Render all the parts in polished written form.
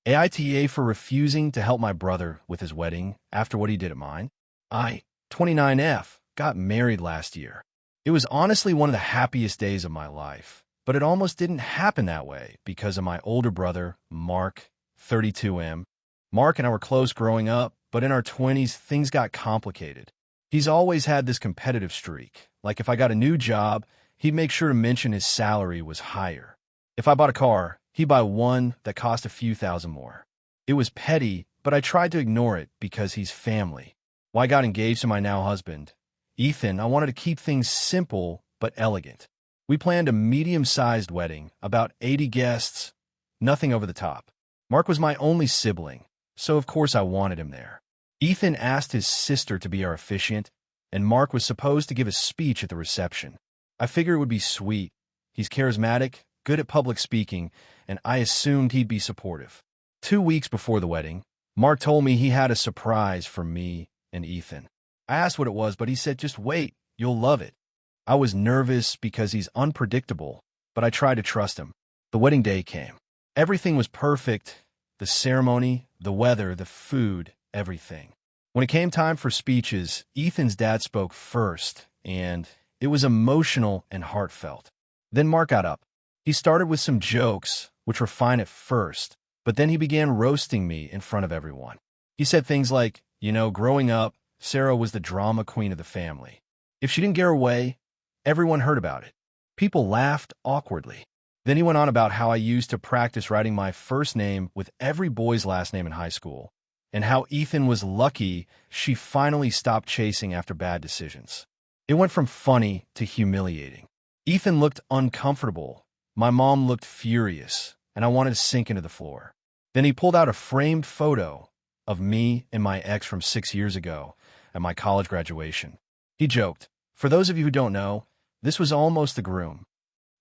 AITA for refusing to help my brother with his wedding after what he did at mine. I, 29F, got married last year. It was honestly one of the happiest days of my life, but it almost didn't happen that way because of my older brother, Mark, 32M. Mark and I were close growing up, but in our 20s, things got complicated. He's always had this competitive streak. Like if I got a new job, he'd make sure to mention his salary was higher. If I bought a car, he'd buy one that cost a few thousand more. It was petty, but I tried to ignore it because he's family. When I got engaged to my now husband, Ethan, I wanted to keep things simple but elegant. We planned a medium-sized wedding, about 80 guests, nothing over the top. Mark was my only sibling, so of course I wanted him there. Ethan asked his sister to be our officiant, and Mark was supposed to give a speech at the reception. I figured it would be sweet. He's charismatic, good at public speaking, and I assumed he'd be supportive. 2 weeks before the wedding, Mark told me he had a surprise for me and Ethan. I asked what it was, but he said, "Just wait, you'll love it." I was nervous because he's unpredictable, but I tried to trust him. The wedding day came. Everything was perfect. The ceremony, the weather, the food, everything. When it came time for speeches, Ethan's dad spoke first, and it was emotional and heartfelt. Then Mark got up. He started with some jokes, which were fine at first, but then he began roasting me in front of everyone. He said things like, growing up, Sarah was the drama queen of the family. If she didn't get her way, everyone heard about it. People laughed awkwardly. Then he went on about how I used to practice writing my first name with every boy's last name in high school, and how Ethan was lucky she finally stopped chasing after bad decisions. It went from funny to humiliating. Ethan looked uncomfortable. My mom looked furious, and I wanted to sink into the floor. Then he pulled out a framed photo of me and my ex from 6 years ago at my college graduation. He joked, "For those of you who don't know, this was almost the groom."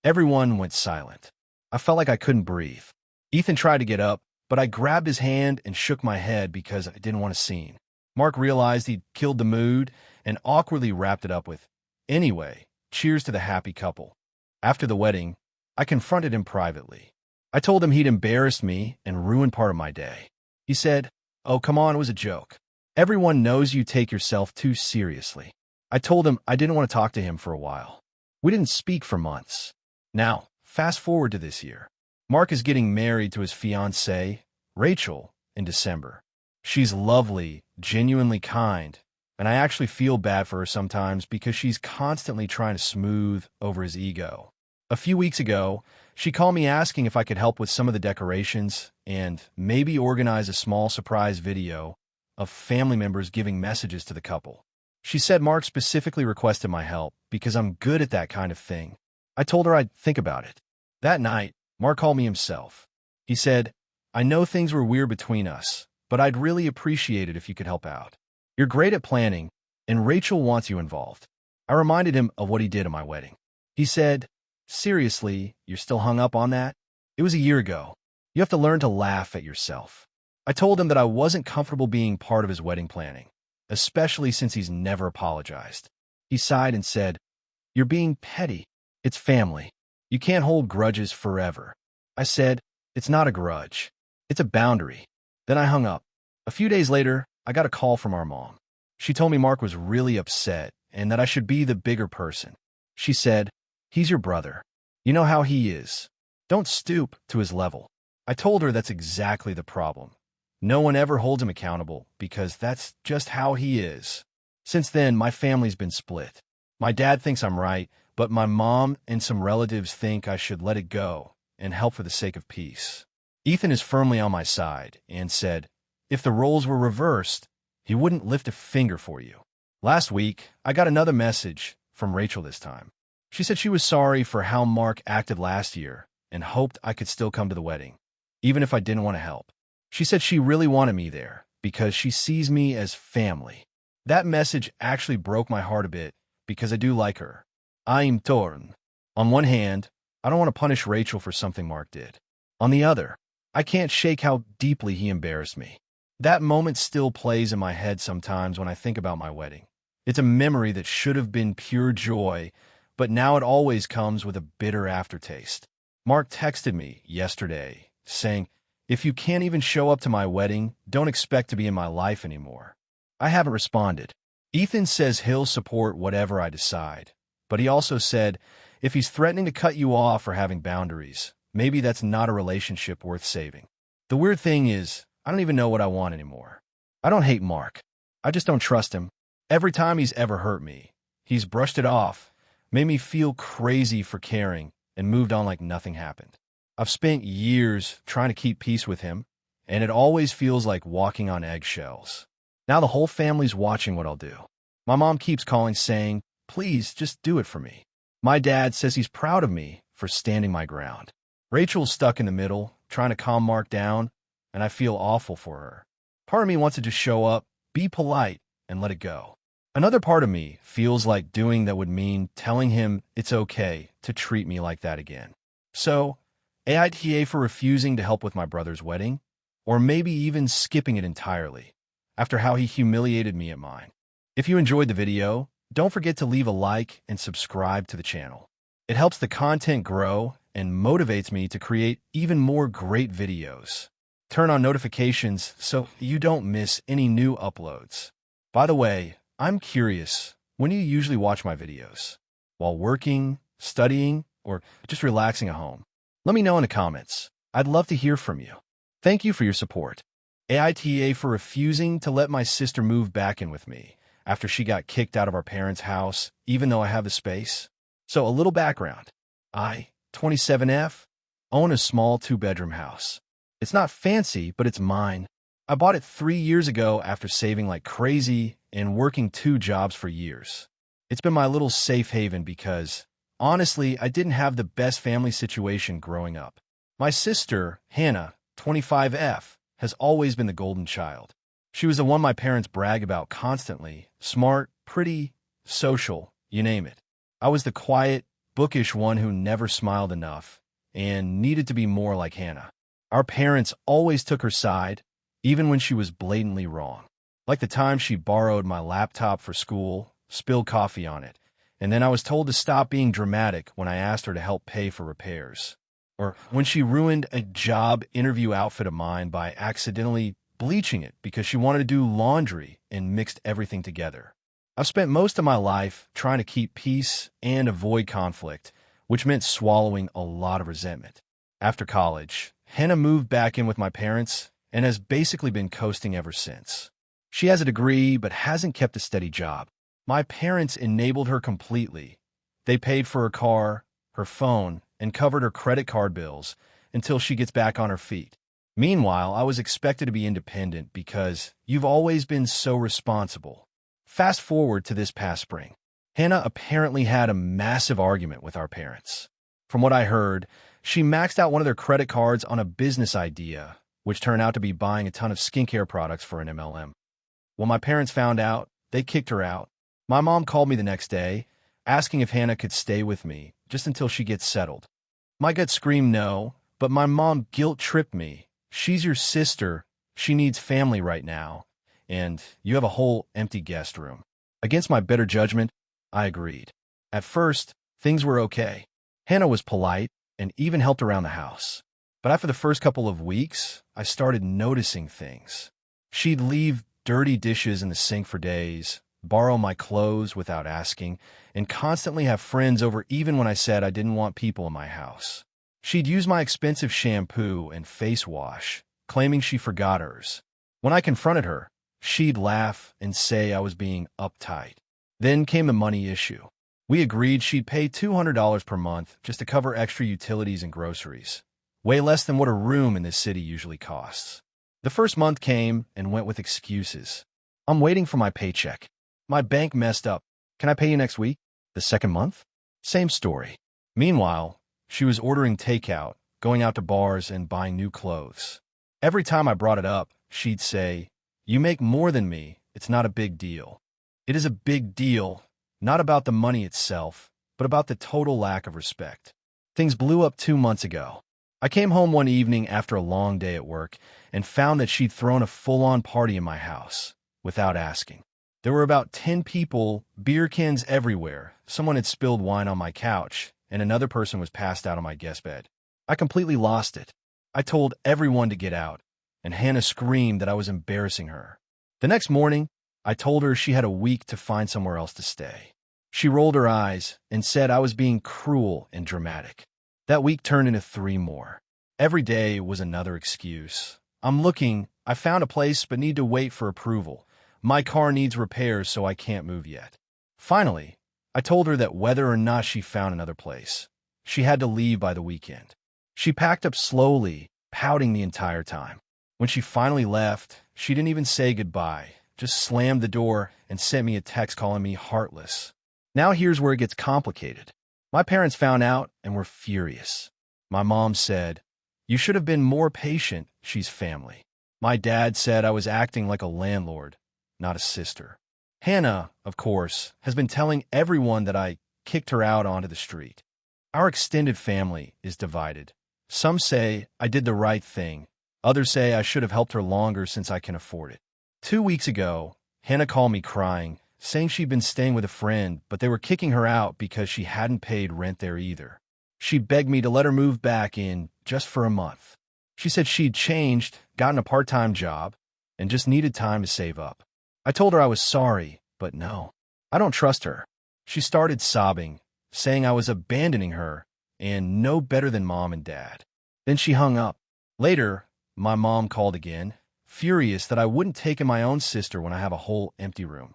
Everyone went silent. I felt like I couldn't breathe. Ethan tried to get up, but I grabbed his hand and shook my head because I didn't want a scene. Mark realized he'd killed the mood and awkwardly wrapped it up with, "Anyway, cheers to the happy couple." After the wedding, I confronted him privately. I told him he'd embarrassed me and ruined part of my day. He said, "Oh, come on, it was a joke. Everyone knows you take yourself too seriously." I told him I didn't want to talk to him for a while. We didn't speak for months. Now, fast forward to this year. Mark is getting married to his fiancée, Rachel, in December. She's lovely, genuinely kind, and I actually feel bad for her sometimes because she's constantly trying to smooth over his ego. A few weeks ago, she called me asking if I could help with some of the decorations and maybe organize a small surprise video of family members giving messages to the couple. She said Mark specifically requested my help because I'm good at that kind of thing. I told her I'd think about it. That night, Mark called me himself. He said, "I know things were weird between us, but I'd really appreciate it if you could help out. You're great at planning, and Rachel wants you involved." I reminded him of what he did at my wedding. He said, "Seriously, you're still hung up on that? It was a year ago. You have to learn to laugh at yourself." I told him that I wasn't comfortable being part of his wedding planning, especially since he's never apologized. He sighed and said, "You're being petty. It's family. You can't hold grudges forever." I said, "It's not a grudge. It's a boundary." Then I hung up. A few days later, I got a call from our mom. She told me Mark was really upset and that I should be the bigger person. She said, "He's your brother. You know how he is. Don't stoop to his level." I told her that's exactly the problem. No one ever holds him accountable because that's just how he is. Since then, my family's been split. My dad thinks I'm right, but my mom and some relatives think I should let it go and help for the sake of peace. Ethan is firmly on my side and said, if the roles were reversed, he wouldn't lift a finger for you. Last week, I got another message from Rachel this time. She said she was sorry for how Mark acted last year and hoped I could still come to the wedding, even if I didn't want to help. She said she really wanted me there because she sees me as family. That message actually broke my heart a bit because I do like her. I'm torn. On one hand, I don't want to punish Rachel for something Mark did. On the other, I can't shake how deeply he embarrassed me. That moment still plays in my head sometimes when I think about my wedding. It's a memory that should have been pure joy, but now it always comes with a bitter aftertaste. Mark texted me yesterday saying, If you can't even show up to my wedding, don't expect to be in my life anymore. I haven't responded. Ethan says he'll support whatever I decide, but he also said if he's threatening to cut you off or having boundaries, maybe that's not a relationship worth saving. The weird thing is, I don't even know what I want anymore. I don't hate Mark. I just don't trust him. Every time he's ever hurt me, he's brushed it off, made me feel crazy for caring, and moved on like nothing happened. I've spent years trying to keep peace with him, and it always feels like walking on eggshells. Now the whole family's watching what I'll do. My mom keeps calling saying, please, just do it for me. My dad says he's proud of me for standing my ground. Rachel's stuck in the middle, trying to calm Mark down, and I feel awful for her. Part of me wants to just show up, be polite, and let it go. Another part of me feels like doing that would mean telling him it's okay to treat me like that again. So, AITA for refusing to help with my brother's wedding, or maybe even skipping it entirely, after how he humiliated me at mine. If you enjoyed the video, don't forget to leave a like and subscribe to the channel. It helps the content grow and motivates me to create even more great videos. Turn on notifications so you don't miss any new uploads. By the way, I'm curious, when do you usually watch my videos? While working, studying, or just relaxing at home? Let me know in the comments. I'd love to hear from you. Thank you for your support. AITA for refusing to let my sister move back in with me after she got kicked out of our parents' house, even though I have the space. So a little background. I, 27F, own a small 2-bedroom house. It's not fancy, but it's mine. I bought it 3 years ago after saving like crazy and working 2 jobs for years. It's been my little safe haven because, honestly, I didn't have the best family situation growing up. My sister, Hannah, 25F, has always been the golden child. She was the one my parents brag about constantly, smart, pretty, social, you name it. I was the quiet, bookish one who never smiled enough and needed to be more like Hannah. Our parents always took her side, even when she was blatantly wrong. Like the time she borrowed my laptop for school, spilled coffee on it, and then I was told to stop being dramatic when I asked her to help pay for repairs. Or when she ruined a job interview outfit of mine by accidentally bleaching it because she wanted to do laundry and mixed everything together. I've spent most of my life trying to keep peace and avoid conflict, which meant swallowing a lot of resentment. After college, Hannah moved back in with my parents and has basically been coasting ever since. She has a degree but hasn't kept a steady job. My parents enabled her completely. They paid for her car, her phone, and covered her credit card bills until she gets back on her feet. Meanwhile, I was expected to be independent because you've always been so responsible. Fast forward to this past spring. Hannah apparently had a massive argument with our parents. From what I heard, she maxed out one of their credit cards on a business idea, which turned out to be buying a ton of skincare products for an MLM. When my parents found out, they kicked her out. My mom called me the next day, asking if Hannah could stay with me just until she gets settled. My gut screamed no, but my mom guilt-tripped me. She's your sister, she needs family right now, and you have a whole empty guest room. Against my better judgment, I agreed. At first, things were okay. Hannah was polite and even helped around the house. But after the first couple of weeks, I started noticing things. She'd leave dirty dishes in the sink for days, borrow my clothes without asking, and constantly have friends over even when I said I didn't want people in my house. She'd use my expensive shampoo and face wash, claiming she forgot hers. When I confronted her, she'd laugh and say I was being uptight. Then came the money issue. We agreed she'd pay $200 per month just to cover extra utilities and groceries, way less than what a room in this city usually costs. The first month came and went with excuses. I'm waiting for my paycheck. My bank messed up. Can I pay you next week? The second month? Same story. Meanwhile, she was ordering takeout, going out to bars, and buying new clothes. Every time I brought it up, she'd say, "You make more than me. It's not a big deal." It is a big deal, not about the money itself, but about the total lack of respect. Things blew up 2 months ago. I came home one evening after a long day at work and found that she'd thrown a full-on party in my house, without asking. There were about 10 people, beer cans everywhere, someone had spilled wine on my couch, and another person was passed out on my guest bed. I completely lost it. I told everyone to get out, and Hannah screamed that I was embarrassing her. The next morning, I told her she had a week to find somewhere else to stay. She rolled her eyes and said I was being cruel and dramatic. That week turned into 3 more. Every day was another excuse. I'm looking, I found a place but need to wait for approval. My car needs repairs, so I can't move yet. Finally, I told her that whether or not she found another place, she had to leave by the weekend. She packed up slowly, pouting the entire time. When she finally left, she didn't even say goodbye, just slammed the door and sent me a text calling me heartless. Now here's where it gets complicated. My parents found out and were furious. My mom said, "You should have been more patient, she's family." My dad said I was acting like a landlord, not a sister. Hannah, of course, has been telling everyone that I kicked her out onto the street. Our extended family is divided. Some say I did the right thing. Others say I should have helped her longer since I can afford it. 2 weeks ago, Hannah called me crying, saying she'd been staying with a friend, but they were kicking her out because she hadn't paid rent there either. She begged me to let her move back in just for a month. She said she'd changed, gotten a part-time job, and just needed time to save up. I told her I was sorry, but no, I don't trust her. She started sobbing, saying I was abandoning her and no better than mom and dad. Then she hung up. Later, my mom called again, furious that I wouldn't take in my own sister when I have a whole empty room.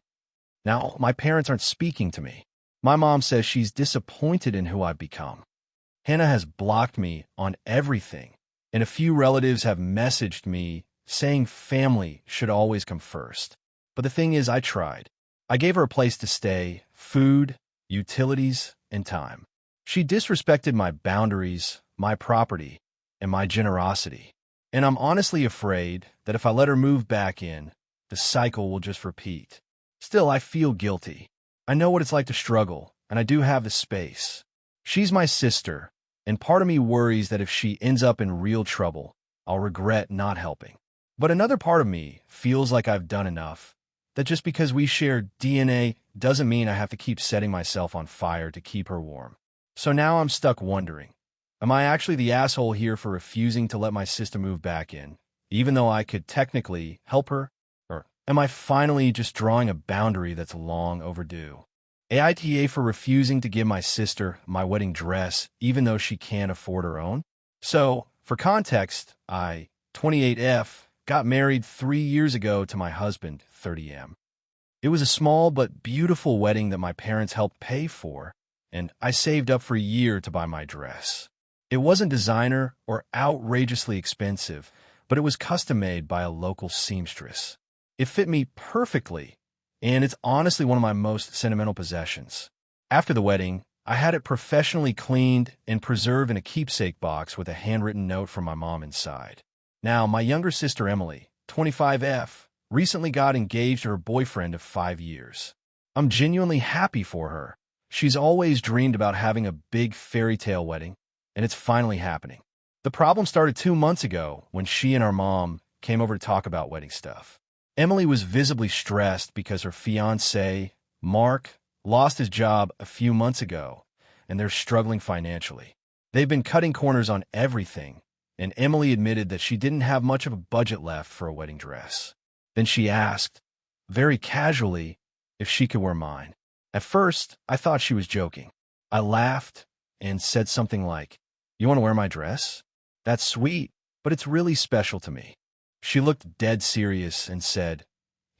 Now, my parents aren't speaking to me. My mom says she's disappointed in who I've become. Hannah has blocked me on everything, and a few relatives have messaged me saying family should always come first. But the thing is, I tried. I gave her a place to stay, food, utilities, and time. She disrespected my boundaries, my property, and my generosity. And I'm honestly afraid that if I let her move back in, the cycle will just repeat. Still, I feel guilty. I know what it's like to struggle, and I do have the space. She's my sister, and part of me worries that if she ends up in real trouble, I'll regret not helping. But another part of me feels like I've done enough, that just because we share DNA doesn't mean I have to keep setting myself on fire to keep her warm. So now I'm stuck wondering, am I actually the asshole here for refusing to let my sister move back in, even though I could technically help her? Or am I finally just drawing a boundary that's long overdue? AITA for refusing to give my sister my wedding dress, even though she can't afford her own? So, for context, I, 28F, got married 3 years ago to my husband, 30M. It was a small but beautiful wedding that my parents helped pay for, and I saved up for a year to buy my dress. It wasn't designer or outrageously expensive, but it was custom-made by a local seamstress. It fit me perfectly, and it's honestly one of my most sentimental possessions. After the wedding, I had it professionally cleaned and preserved in a keepsake box with a handwritten note from my mom inside. Now, my younger sister Emily, 25F, recently got engaged to her boyfriend of 5 years. I'm genuinely happy for her. She's always dreamed about having a big fairy tale wedding, and it's finally happening. The problem started 2 months ago when she and our mom came over to talk about wedding stuff. Emily was visibly stressed because her fiancé, Mark, lost his job a few months ago, and they're struggling financially. They've been cutting corners on everything, and Emily admitted that she didn't have much of a budget left for a wedding dress. Then she asked, very casually, if she could wear mine. At first, I thought she was joking. I laughed and said something like, "You want to wear my dress? That's sweet, but it's really special to me." She looked dead serious and said,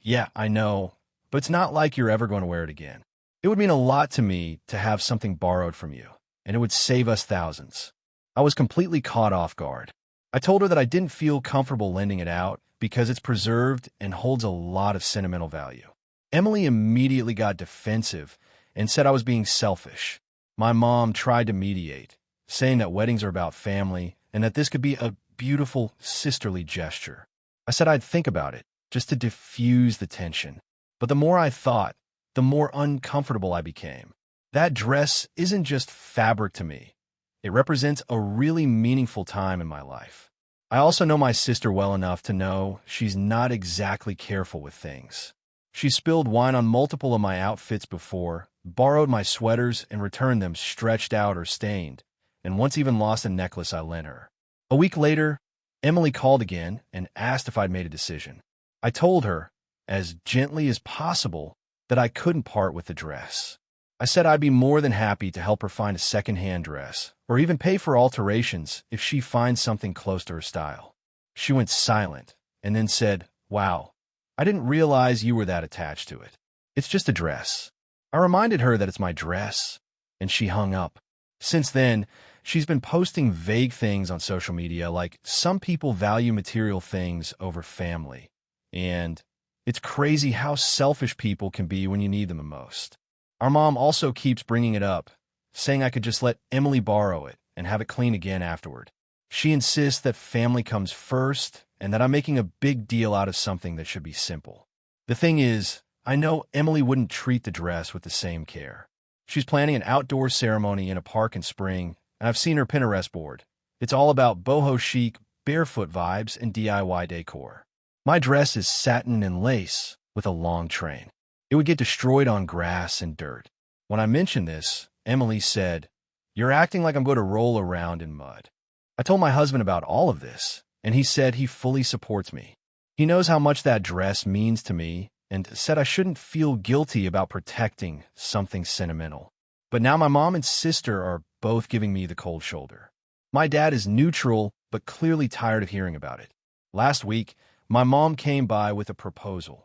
"Yeah, I know, but it's not like you're ever going to wear it again. It would mean a lot to me to have something borrowed from you, and it would save us thousands." I was completely caught off guard. I told her that I didn't feel comfortable lending it out because it's preserved and holds a lot of sentimental value. Emily immediately got defensive and said I was being selfish. My mom tried to mediate, saying that weddings are about family and that this could be a beautiful sisterly gesture. I said I'd think about it, just to diffuse the tension. But the more I thought, the more uncomfortable I became. That dress isn't just fabric to me. It represents a really meaningful time in my life. I also know my sister well enough to know she's not exactly careful with things. She spilled wine on multiple of my outfits before, borrowed my sweaters and returned them stretched out or stained, and once even lost a necklace I lent her. A week later, Emily called again and asked if I'd made a decision. I told her, as gently as possible, that I couldn't part with the dress. I said I'd be more than happy to help her find a second-hand dress, or even pay for alterations if she finds something close to her style. She went silent and then said, "Wow, I didn't realize you were that attached to it. It's just a dress." I reminded her that it's my dress, and she hung up. Since then, she's been posting vague things on social media like some people value material things over family, and it's crazy how selfish people can be when you need them the most. Our mom also keeps bringing it up, saying I could just let Emily borrow it and have it clean again afterward. She insists that family comes first and that I'm making a big deal out of something that should be simple. The thing is, I know Emily wouldn't treat the dress with the same care. She's planning an outdoor ceremony in a park in spring, and I've seen her Pinterest board. It's all about boho chic, barefoot vibes and DIY decor. My dress is satin and lace with a long train. It would get destroyed on grass and dirt. When I mentioned this, Emily said, "You're acting like I'm going to roll around in mud." I told my husband about all of this, and he said he fully supports me. He knows how much that dress means to me and said I shouldn't feel guilty about protecting something sentimental. But now my mom and sister are both giving me the cold shoulder. My dad is neutral, but clearly tired of hearing about it. Last week, my mom came by with a proposal.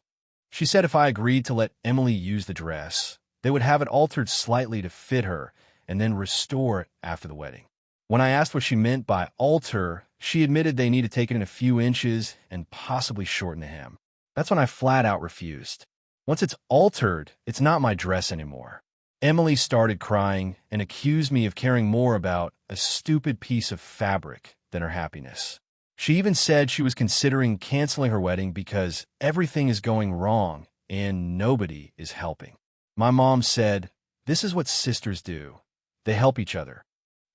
She said if I agreed to let Emily use the dress, they would have it altered slightly to fit her and then restore it after the wedding. When I asked what she meant by alter, she admitted they need to take it in a few inches and possibly shorten the hem. That's when I flat out refused. Once it's altered, it's not my dress anymore. Emily started crying and accused me of caring more about a stupid piece of fabric than her happiness. She even said she was considering canceling her wedding because everything is going wrong and nobody is helping. My mom said, "This is what sisters do. They help each other."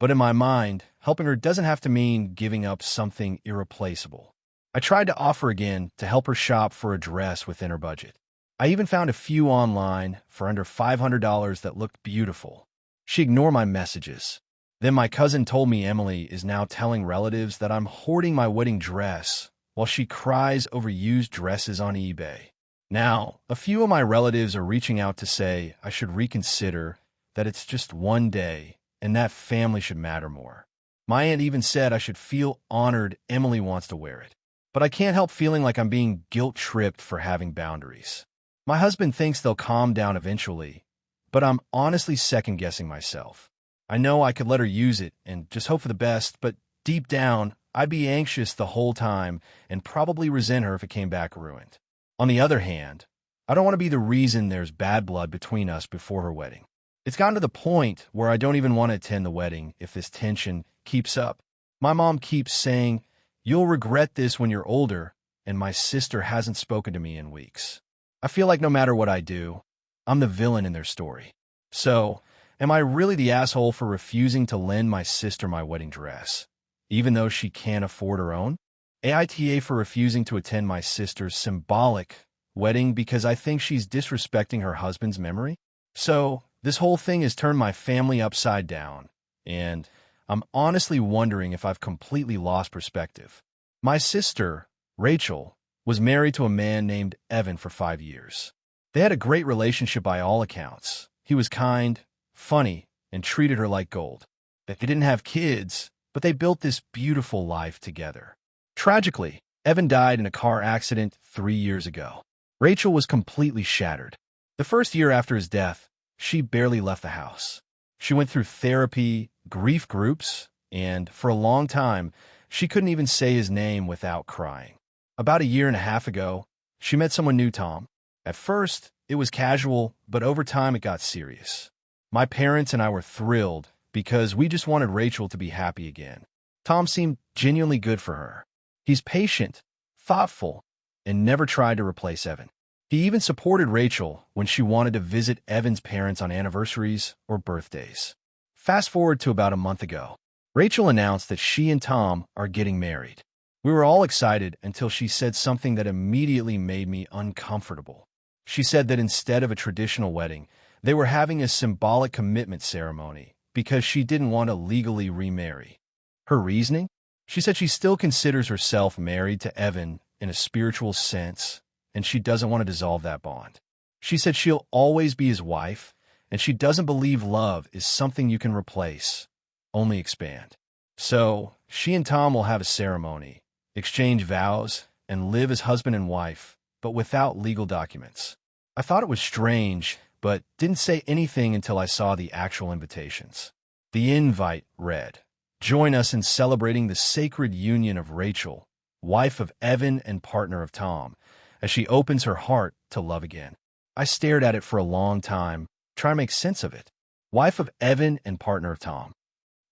But in my mind, helping her doesn't have to mean giving up something irreplaceable. I tried to offer again to help her shop for a dress within her budget. I even found a few online for under $500 that looked beautiful. She ignored my messages. Then my cousin told me Emily is now telling relatives that I'm hoarding my wedding dress while she cries over used dresses on eBay. Now, a few of my relatives are reaching out to say I should reconsider, that it's just one day and that family should matter more. My aunt even said I should feel honored Emily wants to wear it. But I can't help feeling like I'm being guilt-tripped for having boundaries. My husband thinks they'll calm down eventually, but I'm honestly second-guessing myself. I know I could let her use it and just hope for the best, but deep down, I'd be anxious the whole time and probably resent her if it came back ruined. On the other hand, I don't want to be the reason there's bad blood between us before her wedding. It's gotten to the point where I don't even want to attend the wedding if this tension keeps up. My mom keeps saying, "You'll regret this when you're older," and my sister hasn't spoken to me in weeks. I feel like no matter what I do, I'm the villain in their story. So, am I really the asshole for refusing to lend my sister my wedding dress, even though she can't afford her own? AITA for refusing to attend my sister's symbolic wedding because I think she's disrespecting her husband's memory? So, this whole thing has turned my family upside down, and I'm honestly wondering if I've completely lost perspective. My sister, Rachel, was married to a man named Evan for 5 years. They had a great relationship by all accounts. He was kind, funny, and treated her like gold. They didn't have kids, but they built this beautiful life together. Tragically, Evan died in a car accident 3 years ago. Rachel was completely shattered. The first year after his death, she barely left the house. She went through therapy, grief groups, and for a long time, she couldn't even say his name without crying. About a year and a half ago, she met someone new, Tom. At first, it was casual, but over time it got serious. My parents and I were thrilled because we just wanted Rachel to be happy again. Tom seemed genuinely good for her. He's patient, thoughtful, and never tried to replace Evan. He even supported Rachel when she wanted to visit Evan's parents on anniversaries or birthdays. Fast forward to about a month ago. Rachel announced that she and Tom are getting married. We were all excited until she said something that immediately made me uncomfortable. She said that instead of a traditional wedding, they were having a symbolic commitment ceremony because she didn't want to legally remarry. Her reasoning? She said she still considers herself married to Evan in a spiritual sense, and she doesn't want to dissolve that bond. She said she'll always be his wife, and she doesn't believe love is something you can replace, only expand. So, she and Tom will have a ceremony, exchange vows, and live as husband and wife, but without legal documents. I thought it was strange, but didn't say anything until I saw the actual invitations. The invite read, "Join us in celebrating the sacred union of Rachel, wife of Evan and partner of Tom, as she opens her heart to love again." I stared at it for a long time, trying to make sense of it. Wife of Evan and partner of Tom.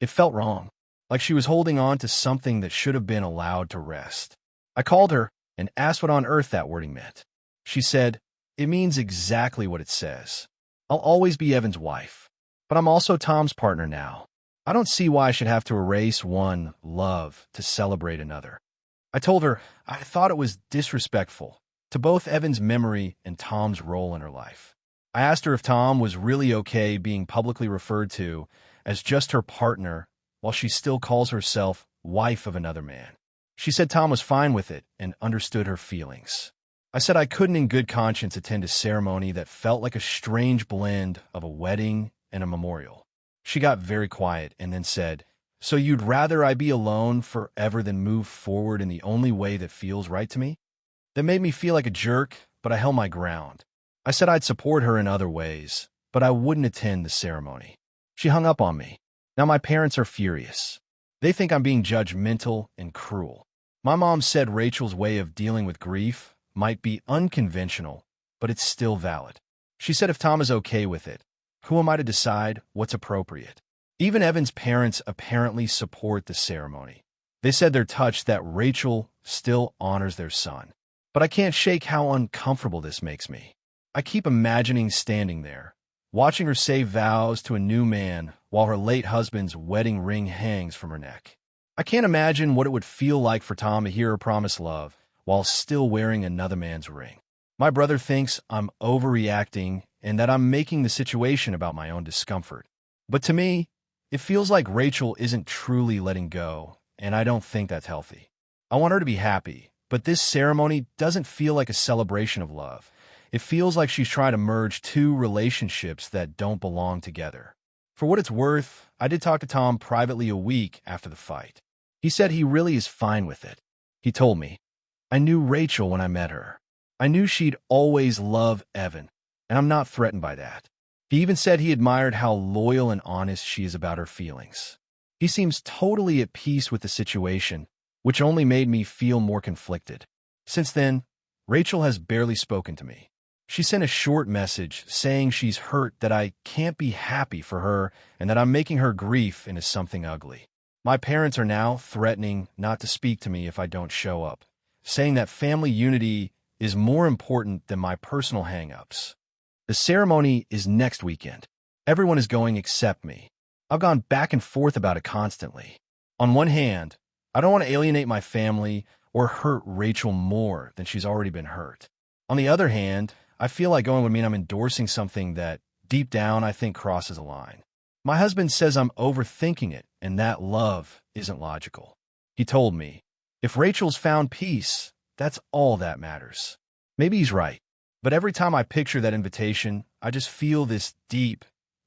It felt wrong, like she was holding on to something that should have been allowed to rest. I called her and asked what on earth that wording meant. She said, "It means exactly what it says. I'll always be Evan's wife, but I'm also Tom's partner now. I don't see why I should have to erase one love to celebrate another." I told her I thought it was disrespectful to both Evan's memory and Tom's role in her life. I asked her if Tom was really okay being publicly referred to as just her partner while she still calls herself wife of another man. She said Tom was fine with it and understood her feelings. I said I couldn't in good conscience attend a ceremony that felt like a strange blend of a wedding and a memorial. She got very quiet and then said, "So you'd rather I be alone forever than move forward in the only way that feels right to me?" That made me feel like a jerk, but I held my ground. I said I'd support her in other ways, but I wouldn't attend the ceremony. She hung up on me. Now my parents are furious. They think I'm being judgmental and cruel. My mom said Rachel's way of dealing with grief might be unconventional, but it's still valid. She said if Tom is okay with it, who am I to decide what's appropriate? Even Evan's parents apparently support the ceremony. They said they're touched that Rachel still honors their son. But I can't shake how uncomfortable this makes me. I keep imagining standing there, watching her say vows to a new man while her late husband's wedding ring hangs from her neck. I can't imagine what it would feel like for Tom to hear her promise love while still wearing another man's ring. My brother thinks I'm overreacting and that I'm making the situation about my own discomfort. But to me, it feels like Rachel isn't truly letting go, and I don't think that's healthy. I want her to be happy, but this ceremony doesn't feel like a celebration of love. It feels like she's trying to merge two relationships that don't belong together. For what it's worth, I did talk to Tom privately a week after the fight. He said he really is fine with it. He told me, "I knew Rachel when I met her. I knew she'd always love Evan, and I'm not threatened by that." He even said he admired how loyal and honest she is about her feelings. He seems totally at peace with the situation, which only made me feel more conflicted. Since then, Rachel has barely spoken to me. She sent a short message saying she's hurt that I can't be happy for her and that I'm making her grief into something ugly. My parents are now threatening not to speak to me if I don't show up, saying that family unity is more important than my personal hang-ups. The ceremony is next weekend. Everyone is going except me. I've gone back and forth about it constantly. On one hand, I don't want to alienate my family or hurt Rachel more than she's already been hurt. On the other hand, I feel like going would mean I'm endorsing something that, deep down, I think crosses a line. My husband says I'm overthinking it and that love isn't logical. He told me, if Rachel's found peace, that's all that matters. Maybe he's right, but every time I picture that invitation, I just feel this deep,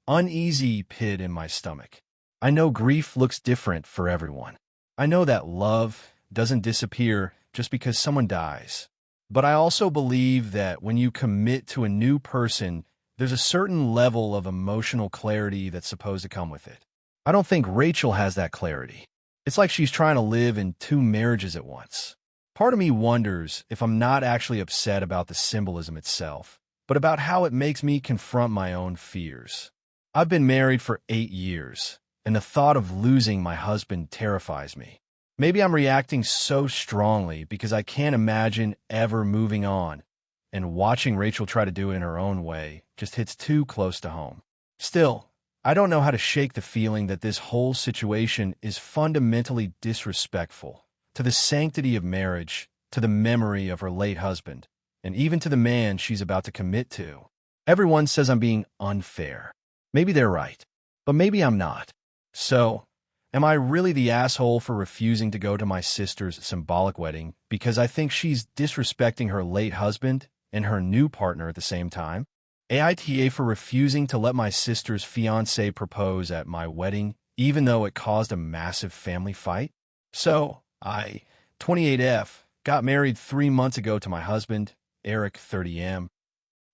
uneasy pit in my stomach. I know grief looks different for everyone. I know that love doesn't disappear just because someone dies. But I also believe that when you commit to a new person, there's a certain level of emotional clarity that's supposed to come with it. I don't think Rachel has that clarity. It's like she's trying to live in two marriages at once. Part of me wonders if I'm not actually upset about the symbolism itself, but about how it makes me confront my own fears. I've been married for 8 years, and the thought of losing my husband terrifies me. Maybe I'm reacting so strongly because I can't imagine ever moving on, and watching Rachel try to do it in her own way just hits too close to home. Still, I don't know how to shake the feeling that this whole situation is fundamentally disrespectful to the sanctity of marriage, to the memory of her late husband, and even to the man she's about to commit to. Everyone says I'm being unfair. Maybe they're right, but maybe I'm not. So, Am I really the asshole for refusing to go to my sister's symbolic wedding because I think she's disrespecting her late husband and her new partner at the same time? AITA for refusing to let my sister's fiancé propose at my wedding, even though it caused a massive family fight? So, 28F, got married 3 months ago to my husband, Eric, 30M.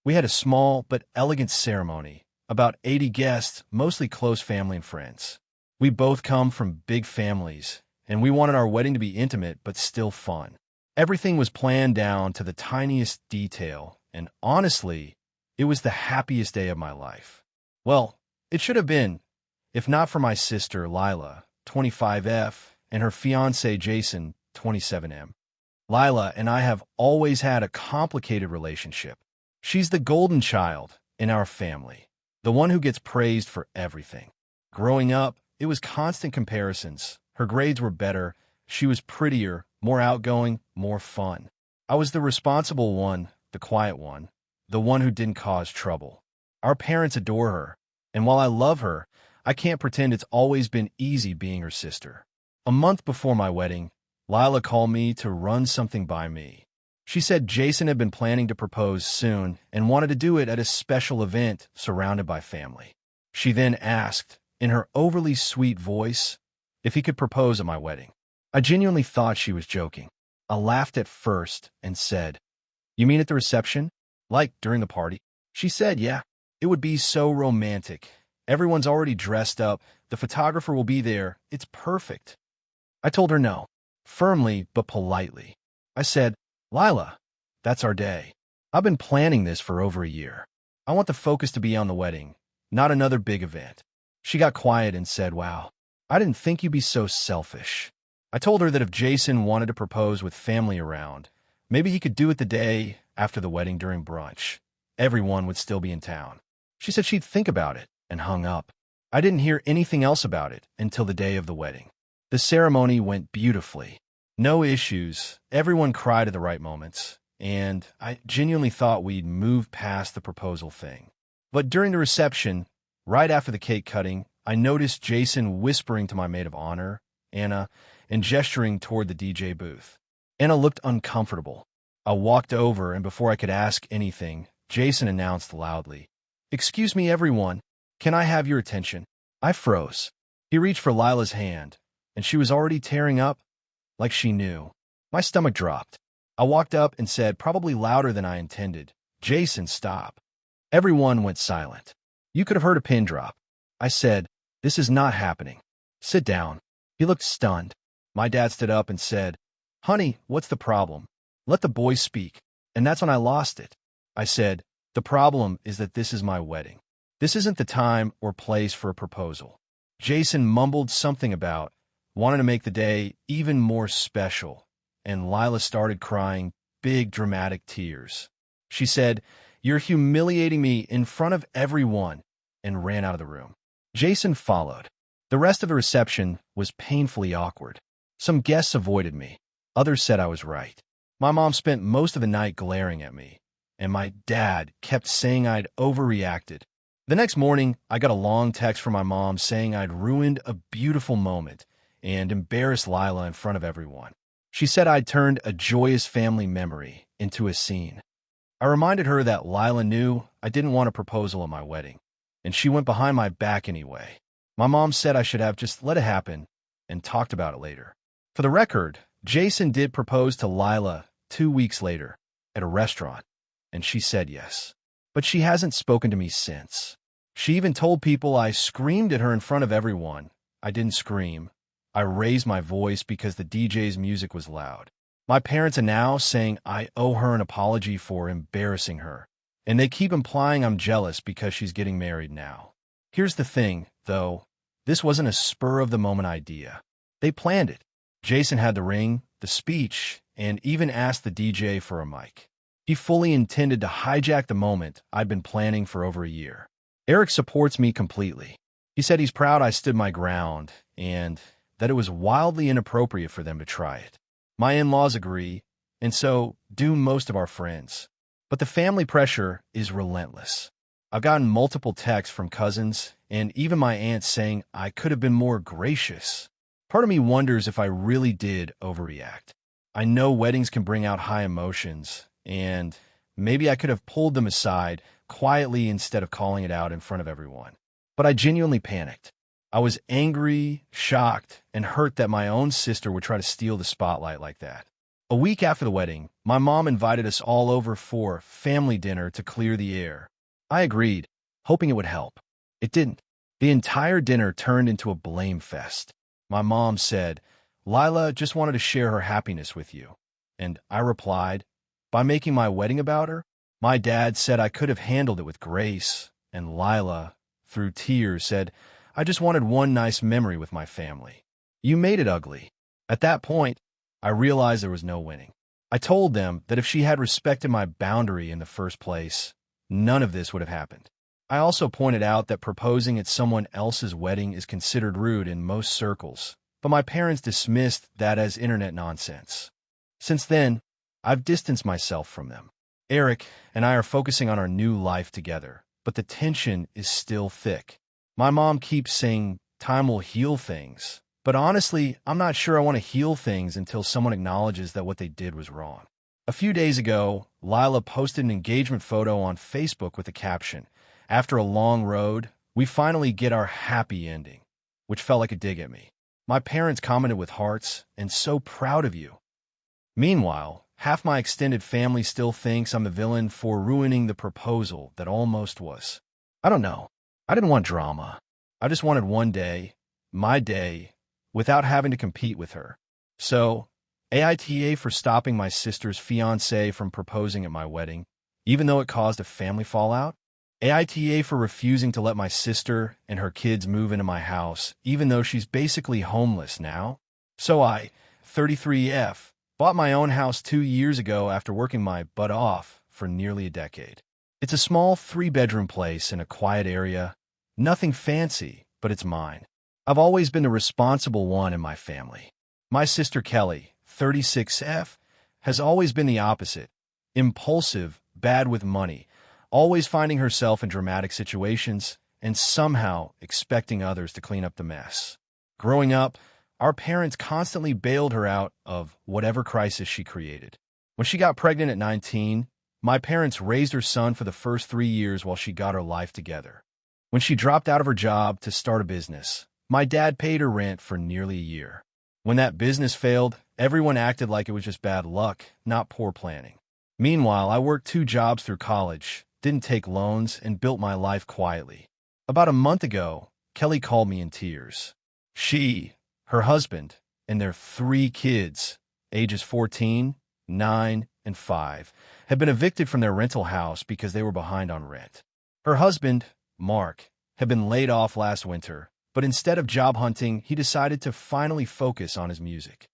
We had a small but elegant ceremony, about 80 guests, mostly close family and friends. We both come from big families, and we wanted our wedding to be intimate but still fun. Everything was planned down to the tiniest detail, and honestly, it was the happiest day of my life. Well, it should have been, if not for my sister, Lila, 25F, and her fiancé, Jason, 27M. Lila and I have always had a complicated relationship. She's the golden child in our family, the one who gets praised for everything. Growing up, it was constant comparisons. Her grades were better, she was prettier, more outgoing, more fun. I was the responsible one, the quiet one, the one who didn't cause trouble. Our parents adore her, and while I love her, I can't pretend it's always been easy being her sister. A month before my wedding, Lila called me to run something by me. She said Jason had been planning to propose soon and wanted to do it at a special event surrounded by family. She then asked, in her overly sweet voice, if he could propose at my wedding. I genuinely thought she was joking. I laughed at first and said, "You mean at the reception? Like during the party?" She said, "Yeah, it would be so romantic. Everyone's already dressed up. The photographer will be there. It's perfect." I told her no, firmly but politely. I said, "Lila, that's our day. I've been planning this for over a year. I want the focus to be on the wedding, not another big event." She got quiet and said, "Wow, I didn't think you'd be so selfish." I told her that if Jason wanted to propose with family around, maybe he could do it the day after the wedding during brunch. Everyone would still be in town. She said she'd think about it and hung up. I didn't hear anything else about it until the day of the wedding. The ceremony went beautifully. No issues, everyone cried at the right moments, and I genuinely thought we'd moved past the proposal thing. But during the reception, right after the cake cutting, I noticed Jason whispering to my maid of honor, Anna, and gesturing toward the DJ booth. Anna looked uncomfortable. I walked over, and before I could ask anything, Jason announced loudly, "Excuse me, everyone. Can I have your attention?" I froze. He reached for Lila's hand, and she was already tearing up, like she knew. My stomach dropped. I walked up and said, probably louder than I intended, "Jason, stop." Everyone went silent. You could have heard a pin drop. I said, "This is not happening. Sit down." He looked stunned. My dad stood up and said, "Honey, what's the problem? Let the boys speak." And that's when I lost it. I said, "The problem is that this is my wedding. This isn't the time or place for a proposal." Jason mumbled something about wanting to make the day even more special, and Lila started crying big dramatic tears. She said, "You're humiliating me in front of everyone," and ran out of the room. Jason followed. The rest of the reception was painfully awkward. Some guests avoided me. Others said I was right. My mom spent most of the night glaring at me, and my dad kept saying I'd overreacted. The next morning, I got a long text from my mom saying I'd ruined a beautiful moment and embarrassed Lila in front of everyone. She said I'd turned a joyous family memory into a scene. I reminded her that Lila knew I didn't want a proposal at my wedding, and she went behind my back anyway. My mom said I should have just let it happen and talked about it later. For the record, Jason did propose to Lila 2 weeks later at a restaurant, and she said yes. But she hasn't spoken to me since. She even told people I screamed at her in front of everyone. I didn't scream. I raised my voice because the DJ's music was loud. My parents are now saying I owe her an apology for embarrassing her, and they keep implying I'm jealous because she's getting married now. Here's the thing, though. This wasn't a spur-of-the-moment idea. They planned it. Jason had the ring, the speech, and even asked the DJ for a mic. He fully intended to hijack the moment I'd been planning for over a year. Eric supports me completely. He said he's proud I stood my ground and that it was wildly inappropriate for them to try it. My in-laws agree, and so do most of our friends. But the family pressure is relentless. I've gotten multiple texts from cousins and even my aunt saying I could have been more gracious. Part of me wonders if I really did overreact. I know weddings can bring out high emotions, and maybe I could have pulled them aside quietly instead of calling it out in front of everyone. But I genuinely panicked. I was angry, shocked, and hurt that my own sister would try to steal the spotlight like that. A week after the wedding, my mom invited us all over for family dinner to clear the air. I agreed, hoping it would help. It didn't. The entire dinner turned into a blame fest. My mom said, "Lila just wanted to share her happiness with you." And I replied, "By making my wedding about her?" My dad said I could have handled it with grace, and Lila, through tears, said, "I just wanted one nice memory with my family. You made it ugly." At that point, I realized there was no winning. I told them that if she had respected my boundary in the first place, none of this would have happened. I also pointed out that proposing at someone else's wedding is considered rude in most circles, but my parents dismissed that as internet nonsense. Since then, I've distanced myself from them. Eric and I are focusing on our new life together, but the tension is still thick. My mom keeps saying time will heal things, but honestly, I'm not sure I want to heal things until someone acknowledges that what they did was wrong. A few days ago, Lila posted an engagement photo on Facebook with the caption, "After a long road, we finally get our happy ending," which felt like a dig at me. My parents commented with hearts and "so proud of you." Meanwhile, half my extended family still thinks I'm the villain for ruining the proposal that almost was. I don't know. I didn't want drama. I just wanted one day, my day, without having to compete with her. So, AITA for stopping my sister's fiancé from proposing at my wedding, even though it caused a family fallout. AITA for refusing to let my sister and her kids move into my house, even though she's basically homeless now. So I, 33F, bought my own house 2 years ago after working my butt off for nearly a decade. It's a small 3-bedroom place in a quiet area. Nothing fancy, but it's mine. I've always been the responsible one in my family. My sister Kelly, 36F, has always been the opposite. Impulsive, bad with money, always finding herself in dramatic situations, and somehow expecting others to clean up the mess. Growing up, our parents constantly bailed her out of whatever crisis she created. When she got pregnant at 19, my parents raised her son for the first 3 years while she got her life together. When she dropped out of her job to start a business, my dad paid her rent for nearly a year. When that business failed, everyone acted like it was just bad luck, not poor planning. Meanwhile, I worked 2 jobs through college, didn't take loans, and built my life quietly. About a month ago, Kelly called me in tears. She, her husband, and their 3 kids, ages 14, 9, and 5, had been evicted from their rental house because they were behind on rent. Her husband, Mark, had been laid off last winter, but instead of job hunting, he decided to finally focus on his music.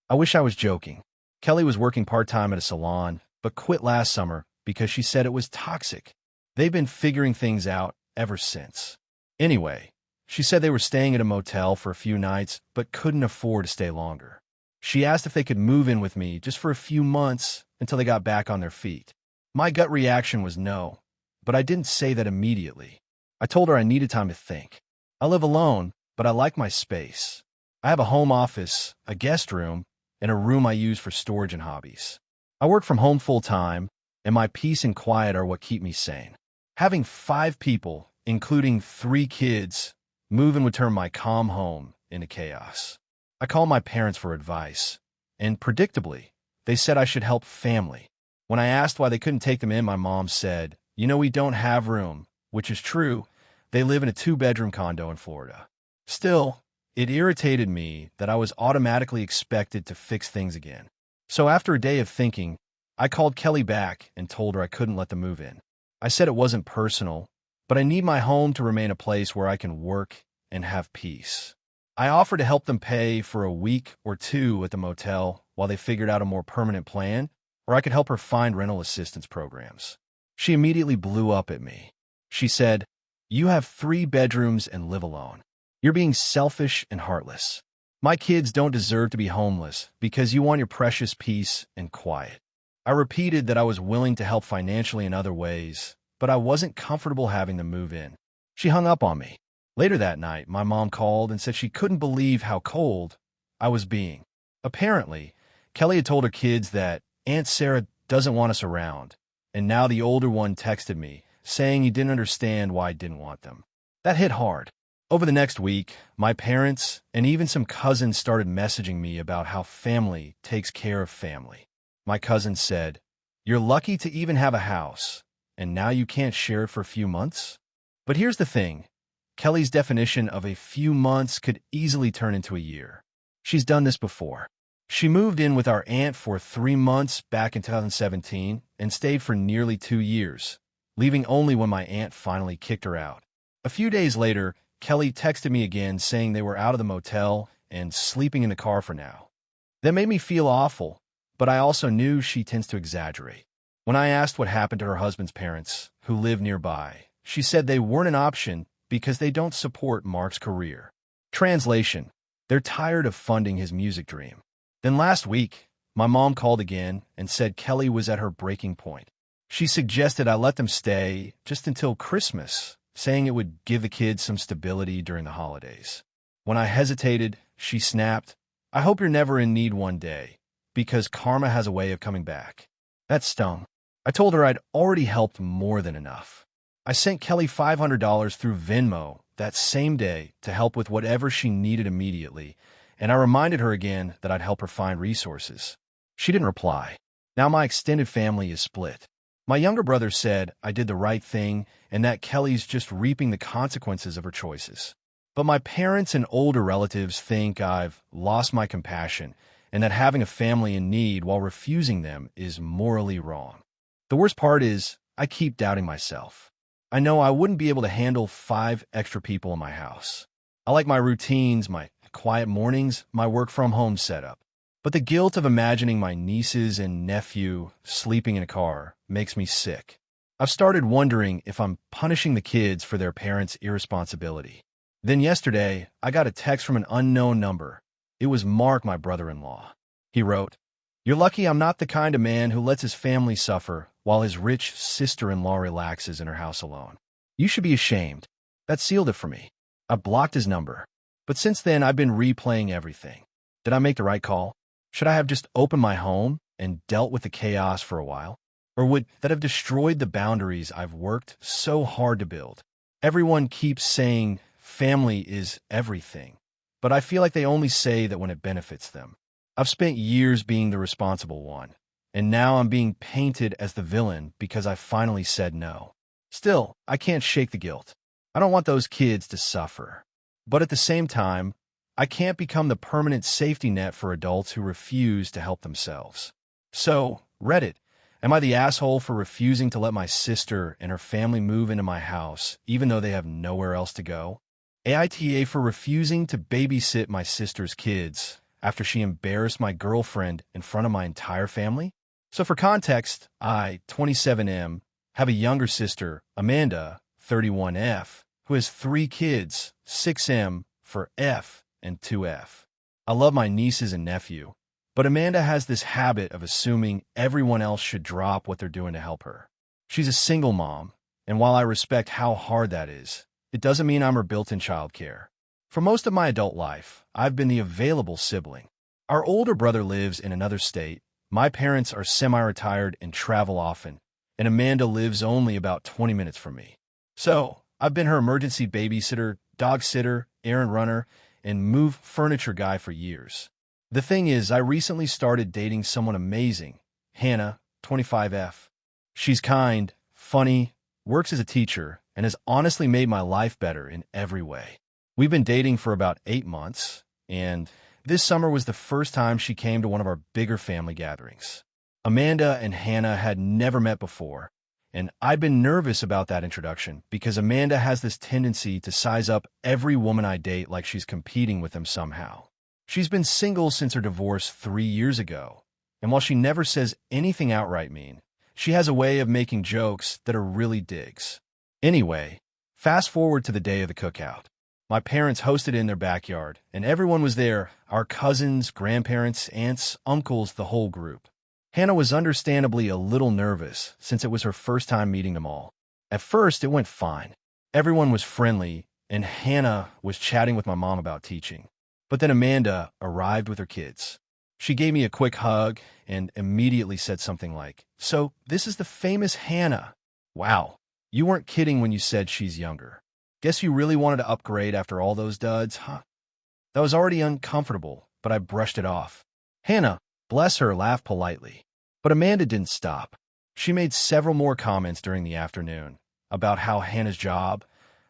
I wish I was joking. Kelly was working part-time at a salon, but quit last summer because she said it was toxic. They've been figuring things out ever since. Anyway, she said they were staying at a motel for a few nights, but couldn't afford to stay longer. She asked if they could move in with me just for a few months until they got back on their feet. My gut reaction was no, but I didn't say that immediately. I told her I needed time to think. I live alone, but I like my space. I have a home office, a guest room, and a room I use for storage and hobbies. I work from home full-time, and my peace and quiet are what keep me sane. Having 5 people, including 3 kids, move in would turn my calm home into chaos. I called my parents for advice, and predictably, they said I should help family. When I asked why they couldn't take them in, my mom said, "You know, we don't have room," which is true. They live in a 2-bedroom condo in Florida. Still, it irritated me that I was automatically expected to fix things again. So after a day of thinking, I called Kelly back and told her I couldn't let them move in. I said it wasn't personal, but I need my home to remain a place where I can work and have peace. I offered to help them pay for a week or 2 at the motel while they figured out a more permanent plan, or I could help her find rental assistance programs. She immediately blew up at me. She said, "You have 3 bedrooms and live alone. You're being selfish and heartless. My kids don't deserve to be homeless because you want your precious peace and quiet." I repeated that I was willing to help financially in other ways, but I wasn't comfortable having them move in. She hung up on me. Later that night, my mom called and said she couldn't believe how cold I was being. Apparently, Kelly had told her kids that Aunt Sarah doesn't want us around, and now the older one texted me, saying he didn't understand why I didn't want them. That hit hard. Over the next week, my parents and even some cousins started messaging me about how family takes care of family. My cousin said, "You're lucky to even have a house, and now you can't share it for a few months?" But here's the thing. Kelly's definition of a few months could easily turn into a year. She's done this before. She moved in with our aunt for 3 months back in 2017 and stayed for nearly 2 years, leaving only when my aunt finally kicked her out. A few days later, Kelly texted me again saying they were out of the motel and sleeping in the car for now. That made me feel awful, but I also knew she tends to exaggerate. When I asked what happened to her husband's parents, who live nearby, she said they weren't an option because they don't support Mark's career. Translation: they're tired of funding his music dream. Then last week, my mom called again and said Kelly was at her breaking point. She suggested I let them stay just until Christmas, saying it would give the kids some stability during the holidays. When I hesitated, she snapped, "I hope you're never in need one day, because karma has a way of coming back." That stung. I told her I'd already helped more than enough. I sent Kelly $500 through Venmo that same day to help with whatever she needed immediately, and I reminded her again that I'd help her find resources. She didn't reply. Now my extended family is split. My younger brother said I did the right thing and that Kelly's just reaping the consequences of her choices. But my parents and older relatives think I've lost my compassion and that having a family in need while refusing them is morally wrong. The worst part is I keep doubting myself. I know I wouldn't be able to handle 5 extra people in my house. I like my routines, my quiet mornings, my work-from-home setup. But the guilt of imagining my nieces and nephew sleeping in a car makes me sick. I've started wondering if I'm punishing the kids for their parents' irresponsibility. Then yesterday, I got a text from an unknown number. It was Mark, my brother-in-law. He wrote, "You're lucky I'm not the kind of man who lets his family suffer while his rich sister-in-law relaxes in her house alone. You should be ashamed." That sealed it for me. I blocked his number. But since then, I've been replaying everything. Did I make the right call? Should I have just opened my home and dealt with the chaos for a while? Or would that have destroyed the boundaries I've worked so hard to build? Everyone keeps saying family is everything, but I feel like they only say that when it benefits them. I've spent years being the responsible one, and now I'm being painted as the villain because I finally said no. Still, I can't shake the guilt. I don't want those kids to suffer. But at the same time, I can't become the permanent safety net for adults who refuse to help themselves. So, Reddit, am I the asshole for refusing to let my sister and her family move into my house, even though they have nowhere else to go? AITA for refusing to babysit my sister's kids after she embarrassed my girlfriend in front of my entire family? So for context, I, 27M, have a younger sister, Amanda, 31F, who has 3 kids, 6M for F and 2F. I love my nieces and nephew, but Amanda has this habit of assuming everyone else should drop what they're doing to help her. She's a single mom, and while I respect how hard that is, it doesn't mean I'm her built-in childcare. For most of my adult life, I've been the available sibling. Our older brother lives in another state, my parents are semi-retired and travel often, and Amanda lives only about 20 minutes from me. So, I've been her emergency babysitter, dog sitter, errand runner, and move furniture guy for years. The thing is, I recently started dating someone amazing, Hannah, 25F. She's kind, funny, works as a teacher, and has honestly made my life better in every way. We've been dating for about 8 months, and this summer was the first time she came to one of our bigger family gatherings. Amanda and Hannah had never met before, and I'd been nervous about that introduction because Amanda has this tendency to size up every woman I date like she's competing with them somehow. She's been single since her divorce 3 years ago, and while she never says anything outright mean, she has a way of making jokes that are really digs. Anyway, fast forward to the day of the cookout. My parents hosted in their backyard, and everyone was there, our cousins, grandparents, aunts, uncles, the whole group. Hannah was understandably a little nervous since it was her first time meeting them all. At first, it went fine. Everyone was friendly, and Hannah was chatting with my mom about teaching. But then Amanda arrived with her kids. She gave me a quick hug and immediately said something like, "So, this is the famous Hannah. Wow, you weren't kidding when you said she's younger. Guess you really wanted to upgrade after all those duds, huh?" That was already uncomfortable, but I brushed it off. Hannah, bless her, laughed politely. But Amanda didn't stop. She made several more comments during the afternoon about how Hannah's job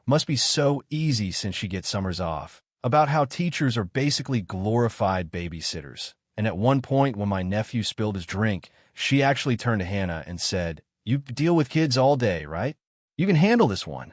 must be so easy since she gets summers off, about how teachers are basically glorified babysitters. And at one point, when my nephew spilled his drink, she actually turned to Hannah and said, "You deal with kids all day, right? You can handle this one."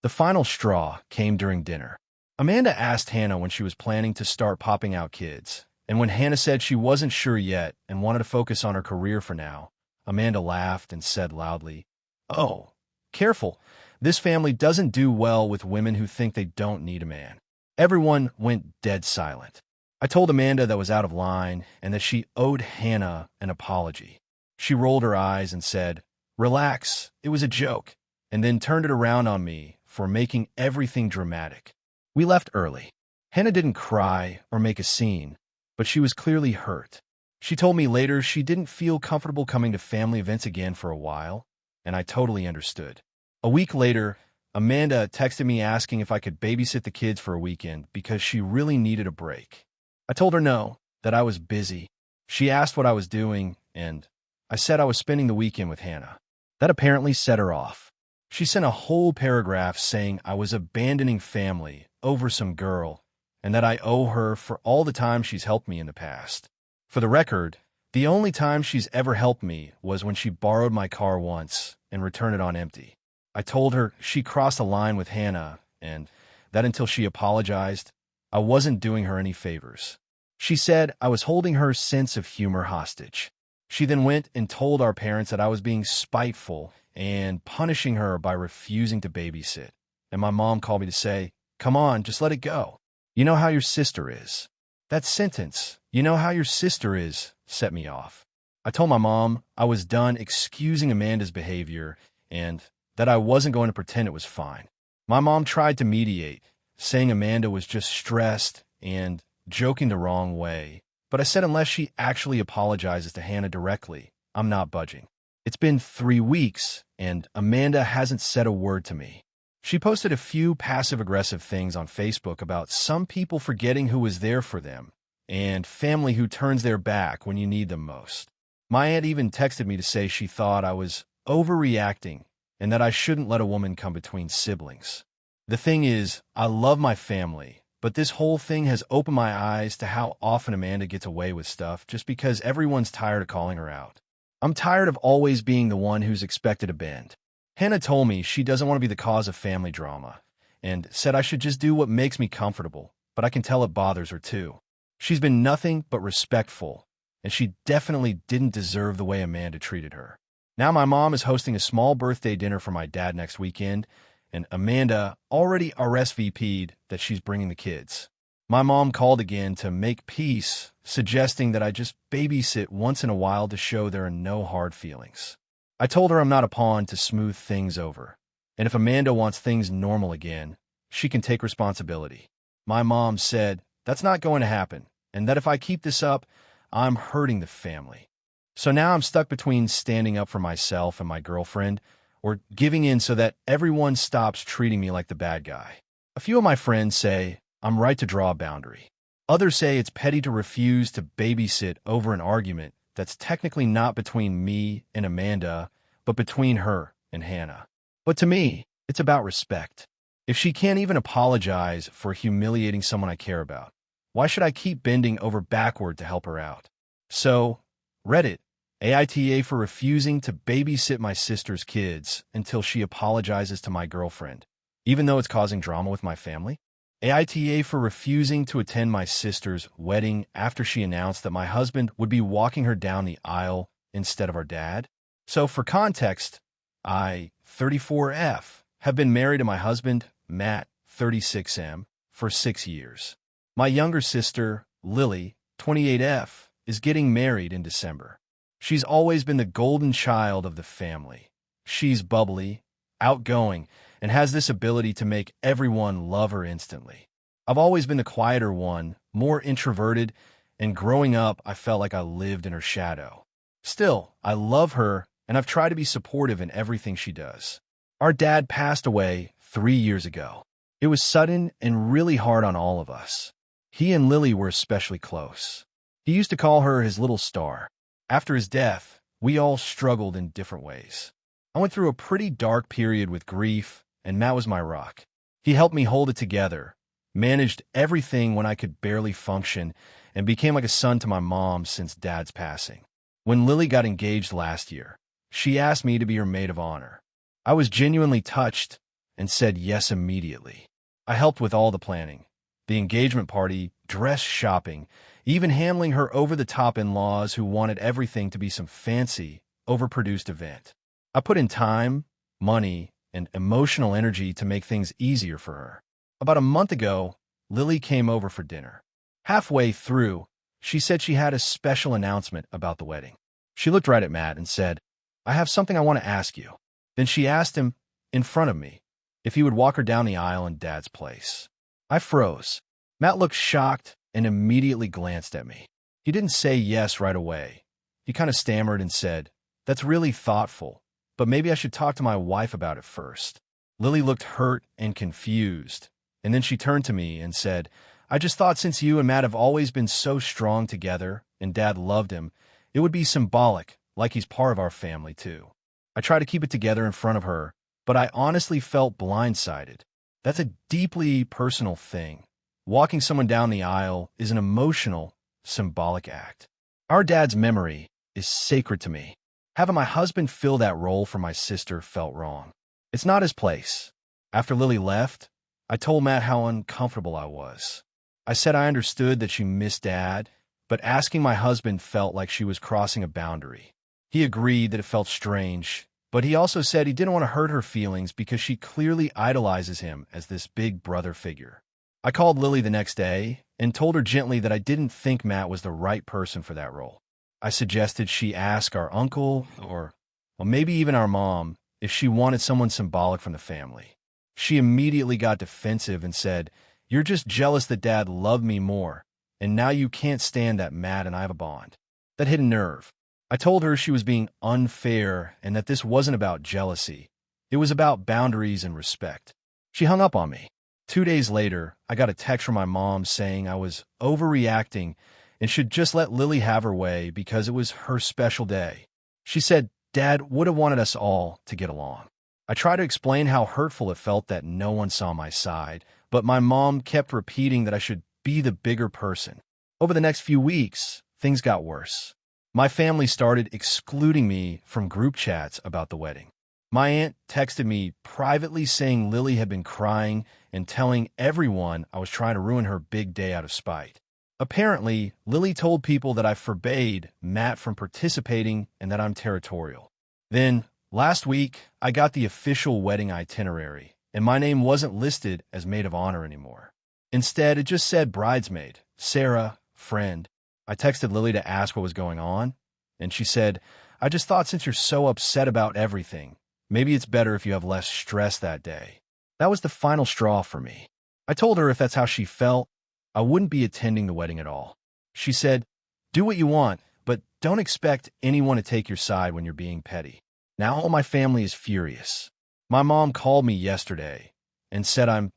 The final straw came during dinner. Amanda asked Hannah when she was planning to start popping out kids, and when Hannah said she wasn't sure yet and wanted to focus on her career for now, Amanda laughed and said loudly, "Oh, careful. This family doesn't do well with women who think they don't need a man." Everyone went dead silent. I told Amanda that was out of line and that she owed Hannah an apology. She rolled her eyes and said, "Relax, it was a joke," and then turned it around on me for making everything dramatic. We left early. Hannah didn't cry or make a scene, but she was clearly hurt. She told me later she didn't feel comfortable coming to family events again for a while, and I totally understood. A week later, Amanda texted me asking if I could babysit the kids for a weekend because she really needed a break. I told her no, that I was busy. She asked what I was doing, and I said I was spending the weekend with Hannah. That apparently set her off. She sent a whole paragraph saying I was abandoning family over some girl and that I owe her for all the time she's helped me in the past. For the record, the only time she's ever helped me was when she borrowed my car once and returned it on empty. I told her she crossed a line with Hannah and that until she apologized, I wasn't doing her any favors. She said I was holding her sense of humor hostage. She then went and told our parents that I was being spiteful and punishing her by refusing to babysit. And my mom called me to say, "Come on, just let it go. You know how your sister is." That sentence, "you know how your sister is," set me off. I told my mom I was done excusing Amanda's behavior and that I wasn't going to pretend it was fine. My mom tried to mediate, saying Amanda was just stressed and joking the wrong way. But I said unless she actually apologizes to Hannah directly, I'm not budging. It's been 3 weeks, and Amanda hasn't said a word to me. She posted a few passive-aggressive things on Facebook about some people forgetting who was there for them, and family who turns their back when you need them most. My aunt even texted me to say she thought I was overreacting and that I shouldn't let a woman come between siblings. The thing is, I love my family, but this whole thing has opened my eyes to how often Amanda gets away with stuff just because everyone's tired of calling her out. I'm tired of always being the one who's expected to bend. Hannah told me she doesn't want to be the cause of family drama and said I should just do what makes me comfortable, but I can tell it bothers her too. She's been nothing but respectful, and she definitely didn't deserve the way Amanda treated her. Now my mom is hosting a small birthday dinner for my dad next weekend, and Amanda already RSVP'd that she's bringing the kids. My mom called again to make peace, suggesting that I just babysit once in a while to show there are no hard feelings. I told her I'm not a pawn to smooth things over, and if Amanda wants things normal again, she can take responsibility. My mom said that's not going to happen, and that if I keep this up, I'm hurting the family. So now I'm stuck between standing up for myself and my girlfriend, or giving in so that everyone stops treating me like the bad guy. A few of my friends say I'm right to draw a boundary. Others say it's petty to refuse to babysit over an argument that's technically not between me and Amanda, but between her and Hannah. But to me, it's about respect. If she can't even apologize for humiliating someone I care about, why should I keep bending over backward to help her out? So, Reddit, AITA for refusing to babysit my sister's kids until she apologizes to my girlfriend, even though it's causing drama with my family. AITA for refusing to attend my sister's wedding after she announced that my husband would be walking her down the aisle instead of our dad. So for context, I, 34F, have been married to my husband, Matt, 36M, for 6 years. My younger sister, Lily, 28F, is getting married in December. She's always been the golden child of the family. She's bubbly, outgoing, and has this ability to make everyone love her instantly. I've always been the quieter one, more introverted, and growing up, I felt like I lived in her shadow. Still, I love her, and I've tried to be supportive in everything she does. Our dad passed away 3 years ago. It was sudden and really hard on all of us. He and Lily were especially close. He used to call her his little star. After his death, we all struggled in different ways. I went through a pretty dark period with grief, and Matt was my rock. He helped me hold it together, managed everything when I could barely function, and became like a son to my mom since Dad's passing. When Lily got engaged last year, she asked me to be her maid of honor. I was genuinely touched and said yes immediately. I helped with all the planning, the engagement party, dress shopping, even handling her over-the-top in-laws who wanted everything to be some fancy, overproduced event. I put in time, money, and emotional energy to make things easier for her. About a month ago, Lily came over for dinner. Halfway through, she said she had a special announcement about the wedding. She looked right at Matt and said, "I have something I want to ask you." Then she asked him, in front of me, if he would walk her down the aisle in Dad's place. I froze. Matt looked shocked and immediately glanced at me. He didn't say yes right away. He kind of stammered and said, "That's really thoughtful, but maybe I should talk to my wife about it first." Lily looked hurt and confused, and then she turned to me and said, "I just thought since you and Matt have always been so strong together and Dad loved him, it would be symbolic, like he's part of our family too." I tried to keep it together in front of her, but I honestly felt blindsided. That's a deeply personal thing. Walking someone down the aisle is an emotional, symbolic act. Our dad's memory is sacred to me. Having my husband fill that role for my sister felt wrong. It's not his place. After Lily left, I told Matt how uncomfortable I was. I said I understood that she missed Dad, but asking my husband felt like she was crossing a boundary. He agreed that it felt strange, but he also said he didn't want to hurt her feelings because she clearly idolizes him as this big brother figure. I called Lily the next day and told her gently that I didn't think Matt was the right person for that role. I suggested she ask our uncle or maybe even our mom if she wanted someone symbolic from the family. She immediately got defensive and said, "You're just jealous that Dad loved me more, and now you can't stand that Matt and I have a bond." That hit a nerve. I told her she was being unfair and that this wasn't about jealousy. It was about boundaries and respect. She hung up on me. 2 days later, I got a text from my mom saying I was overreacting and should just let Lily have her way because it was her special day. She said Dad would have wanted us all to get along. I tried to explain how hurtful it felt that no one saw my side, but my mom kept repeating that I should be the bigger person. Over the next few weeks, things got worse. My family started excluding me from group chats about the wedding. My aunt texted me privately saying Lily had been crying and telling everyone I was trying to ruin her big day out of spite. Apparently, Lily told people that I forbade Matt from participating and that I'm territorial. Then, last week, I got the official wedding itinerary, and my name wasn't listed as maid of honor anymore. Instead, it just said bridesmaid, Sarah, friend. I texted Lily to ask what was going on, and she said, "I just thought since you're so upset about everything, maybe it's better if you have less stress that day." That was the final straw for me. I told her if that's how she felt, I wouldn't be attending the wedding at all. She said, "Do what you want, but don't expect anyone to take your side when you're being petty." Now all my family is furious. My mom called me yesterday and said I'm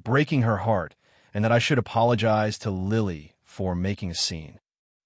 breaking her heart and that I should apologize to Lily for making a scene.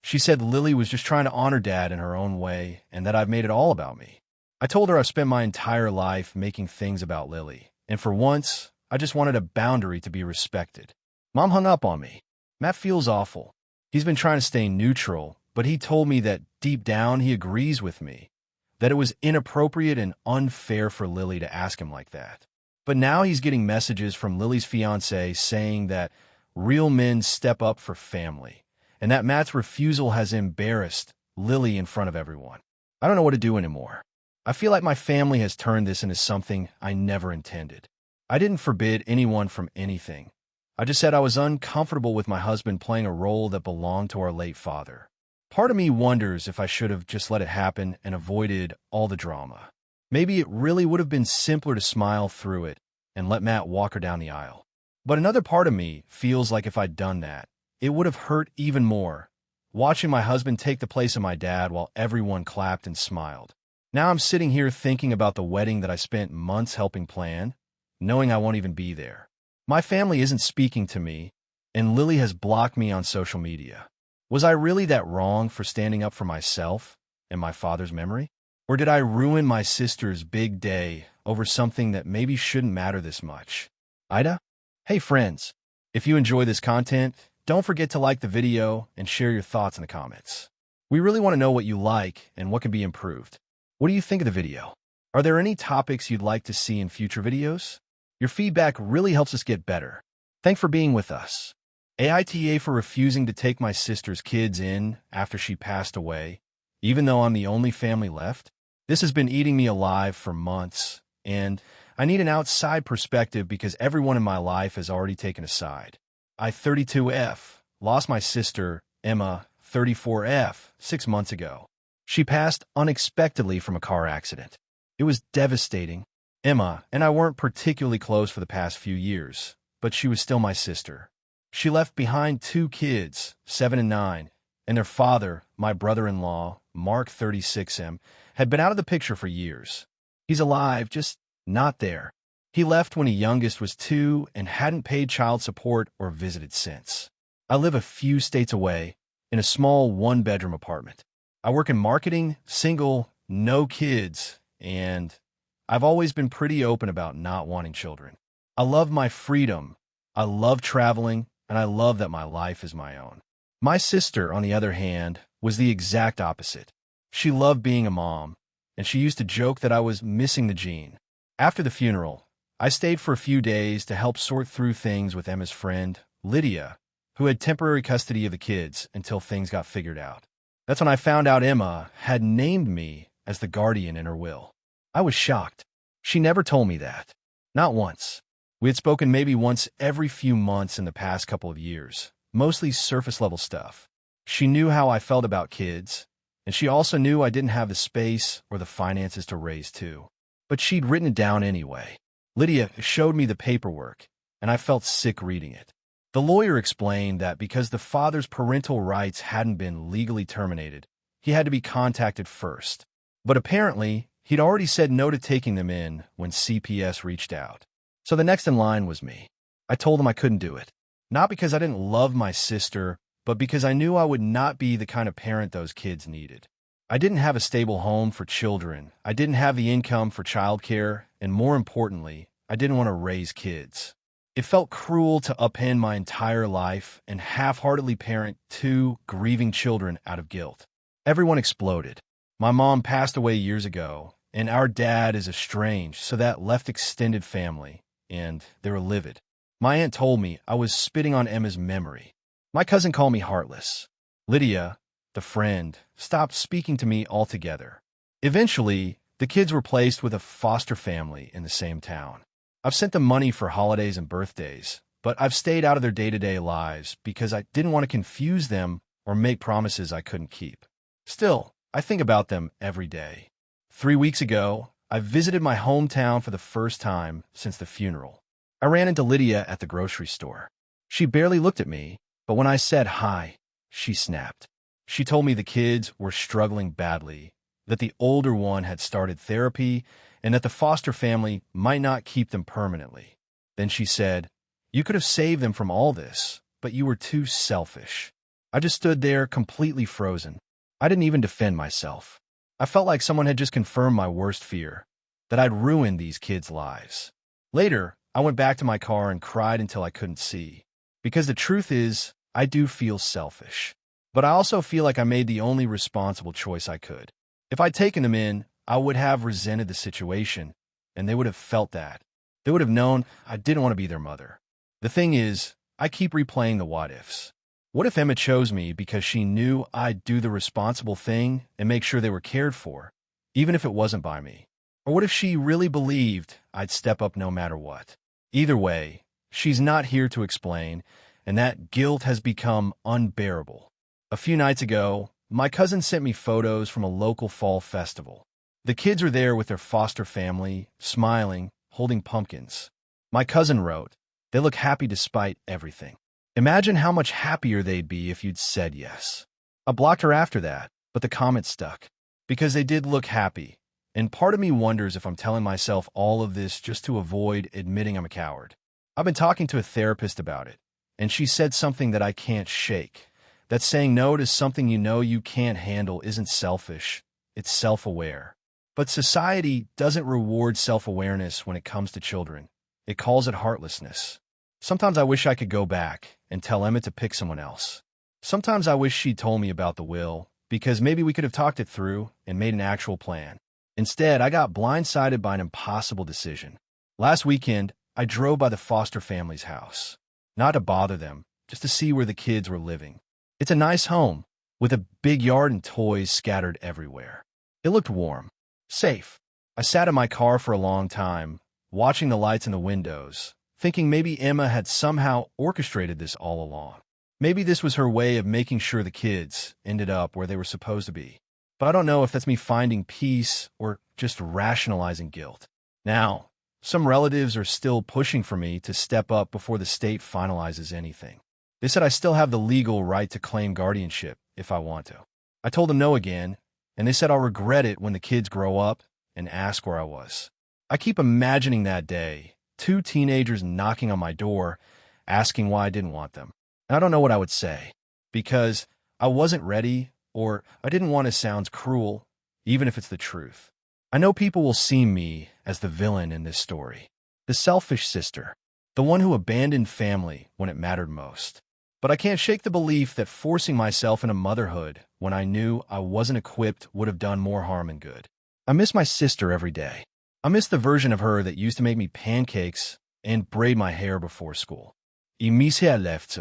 She said Lily was just trying to honor Dad in her own way and that I've made it all about me. I told her I've spent my entire life making things about Lily, and for once, I just wanted a boundary to be respected. Mom hung up on me. Matt feels awful. He's been trying to stay neutral, but he told me that deep down he agrees with me, that it was inappropriate and unfair for Lily to ask him like that. But now he's getting messages from Lily's fiancé saying that real men step up for family, and that Matt's refusal has embarrassed Lily in front of everyone. I don't know what to do anymore. I feel like my family has turned this into something I never intended. I didn't forbid anyone from anything. I just said I was uncomfortable with my husband playing a role that belonged to our late father. Part of me wonders if I should have just let it happen and avoided all the drama. Maybe it really would have been simpler to smile through it and let Matt walk her down the aisle. But another part of me feels like if I'd done that, it would have hurt even more, watching my husband take the place of my dad while everyone clapped and smiled. Now I'm sitting here thinking about the wedding that I spent months helping plan, knowing I won't even be there. My family isn't speaking to me, and Lily has blocked me on social media. Was I really that wrong for standing up for myself and my father's memory? Or did I ruin my sister's big day over something that maybe shouldn't matter this much? AITA? Hey friends, if you enjoy this content, don't forget to like the video and share your thoughts in the comments. We really want to know what you like and what can be improved. What do you think of the video? Are there any topics you'd like to see in future videos? Your feedback really helps us get better. Thanks for being with us. AITA for refusing to take my sister's kids in after she passed away, even though I'm the only family left. This has been eating me alive for months, and I need an outside perspective because everyone in my life has already taken a side. I, 32F, lost my sister, Emma, 34F, 6 months ago. She passed unexpectedly from a car accident. It was devastating. Emma and I weren't particularly close for the past few years, but she was still my sister. She left behind 2 kids, 7 and 9, and their father, my brother-in-law, Mark, 36M, had been out of the picture for years. He's alive, just not there. He left when the youngest was 2 and hadn't paid child support or visited since. I live a few states away, in a small 1-bedroom apartment. I work in marketing, single, no kids, and I've always been pretty open about not wanting children. I love my freedom, I love traveling, and I love that my life is my own. My sister, on the other hand, was the exact opposite. She loved being a mom, and she used to joke that I was missing the gene. After the funeral, I stayed for a few days to help sort through things with Emma's friend, Lydia, who had temporary custody of the kids until things got figured out. That's when I found out Emma had named me as the guardian in her will. I was shocked. She never told me that. Not once. We had spoken maybe once every few months in the past couple of years, mostly surface-level stuff. She knew how I felt about kids, and she also knew I didn't have the space or the finances to raise 2. But she'd written it down anyway. Lydia showed me the paperwork, and I felt sick reading it. The lawyer explained that because the father's parental rights hadn't been legally terminated, he had to be contacted first. But apparently, he'd already said no to taking them in when CPS reached out. So the next in line was me. I told him I couldn't do it. Not because I didn't love my sister, but because I knew I would not be the kind of parent those kids needed. I didn't have a stable home for children, I didn't have the income for childcare, and more importantly, I didn't want to raise kids. It felt cruel to upend my entire life and half-heartedly parent 2 grieving children out of guilt. Everyone exploded. My mom passed away years ago, and our dad is estranged, so that left extended family, and they were livid. My aunt told me I was spitting on Emma's memory. My cousin called me heartless. Lydia, the friend, stopped speaking to me altogether. Eventually, the kids were placed with a foster family in the same town. I've sent them money for holidays and birthdays, but I've stayed out of their day-to-day lives because I didn't want to confuse them or make promises I couldn't keep. Still, I think about them every day. 3 weeks ago, I visited my hometown for the first time since the funeral. I ran into Lydia at the grocery store. She barely looked at me, but when I said hi, she snapped. She told me the kids were struggling badly, that the older one had started therapy, and that the foster family might not keep them permanently. Then she said, "You could have saved them from all this, but you were too selfish." I just stood there completely frozen. I didn't even defend myself. I felt like someone had just confirmed my worst fear, that I'd ruined these kids' lives. Later, I went back to my car and cried until I couldn't see. Because the truth is, I do feel selfish. But I also feel like I made the only responsible choice I could. If I'd taken them in, I would have resented the situation, and they would have felt that. They would have known I didn't want to be their mother. The thing is, I keep replaying the what-ifs. What if Emma chose me because she knew I'd do the responsible thing and make sure they were cared for, even if it wasn't by me? Or what if she really believed I'd step up no matter what? Either way, she's not here to explain, and that guilt has become unbearable. A few nights ago, my cousin sent me photos from a local fall festival. The kids are there with their foster family, smiling, holding pumpkins. My cousin wrote, "They look happy despite everything. Imagine how much happier they'd be if you'd said yes." I blocked her after that, but the comment stuck. Because they did look happy, and part of me wonders if I'm telling myself all of this just to avoid admitting I'm a coward. I've been talking to a therapist about it, and she said something that I can't shake. That saying no to something you know you can't handle isn't selfish, it's self-aware. But society doesn't reward self-awareness when it comes to children. It calls it heartlessness. Sometimes I wish I could go back and tell Emma to pick someone else. Sometimes I wish she'd told me about the will, because maybe we could have talked it through and made an actual plan. Instead, I got blindsided by an impossible decision. Last weekend, I drove by the foster family's house. Not to bother them, just to see where the kids were living. It's a nice home, with a big yard and toys scattered everywhere. It looked warm, safe. I sat in my car for a long time, watching the lights in the windows, thinking maybe Emma had somehow orchestrated this all along. Maybe this was her way of making sure the kids ended up where they were supposed to be. But I don't know if that's me finding peace or just rationalizing guilt. Now, some relatives are still pushing for me to step up before the state finalizes anything. They said I still have the legal right to claim guardianship if I want to. I told them no again, and they said I'll regret it when the kids grow up and ask where I was. I keep imagining that day, 2 teenagers knocking on my door, asking why I didn't want them. I don't know what I would say, because I wasn't ready, or I didn't want to sound cruel, even if it's the truth. I know people will see me as the villain in this story, the selfish sister, the one who abandoned family when it mattered most. But I can't shake the belief that forcing myself into motherhood when I knew I wasn't equipped would have done more harm than good. I miss my sister every day. I miss the version of her that used to make me pancakes and braid my hair before school. I miss her left.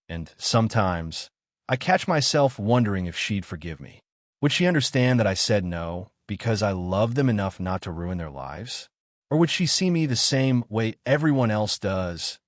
And sometimes, I catch myself wondering if she'd forgive me. Would she understand that I said no because I love them enough not to ruin their lives? Or would she see me the same way everyone else does,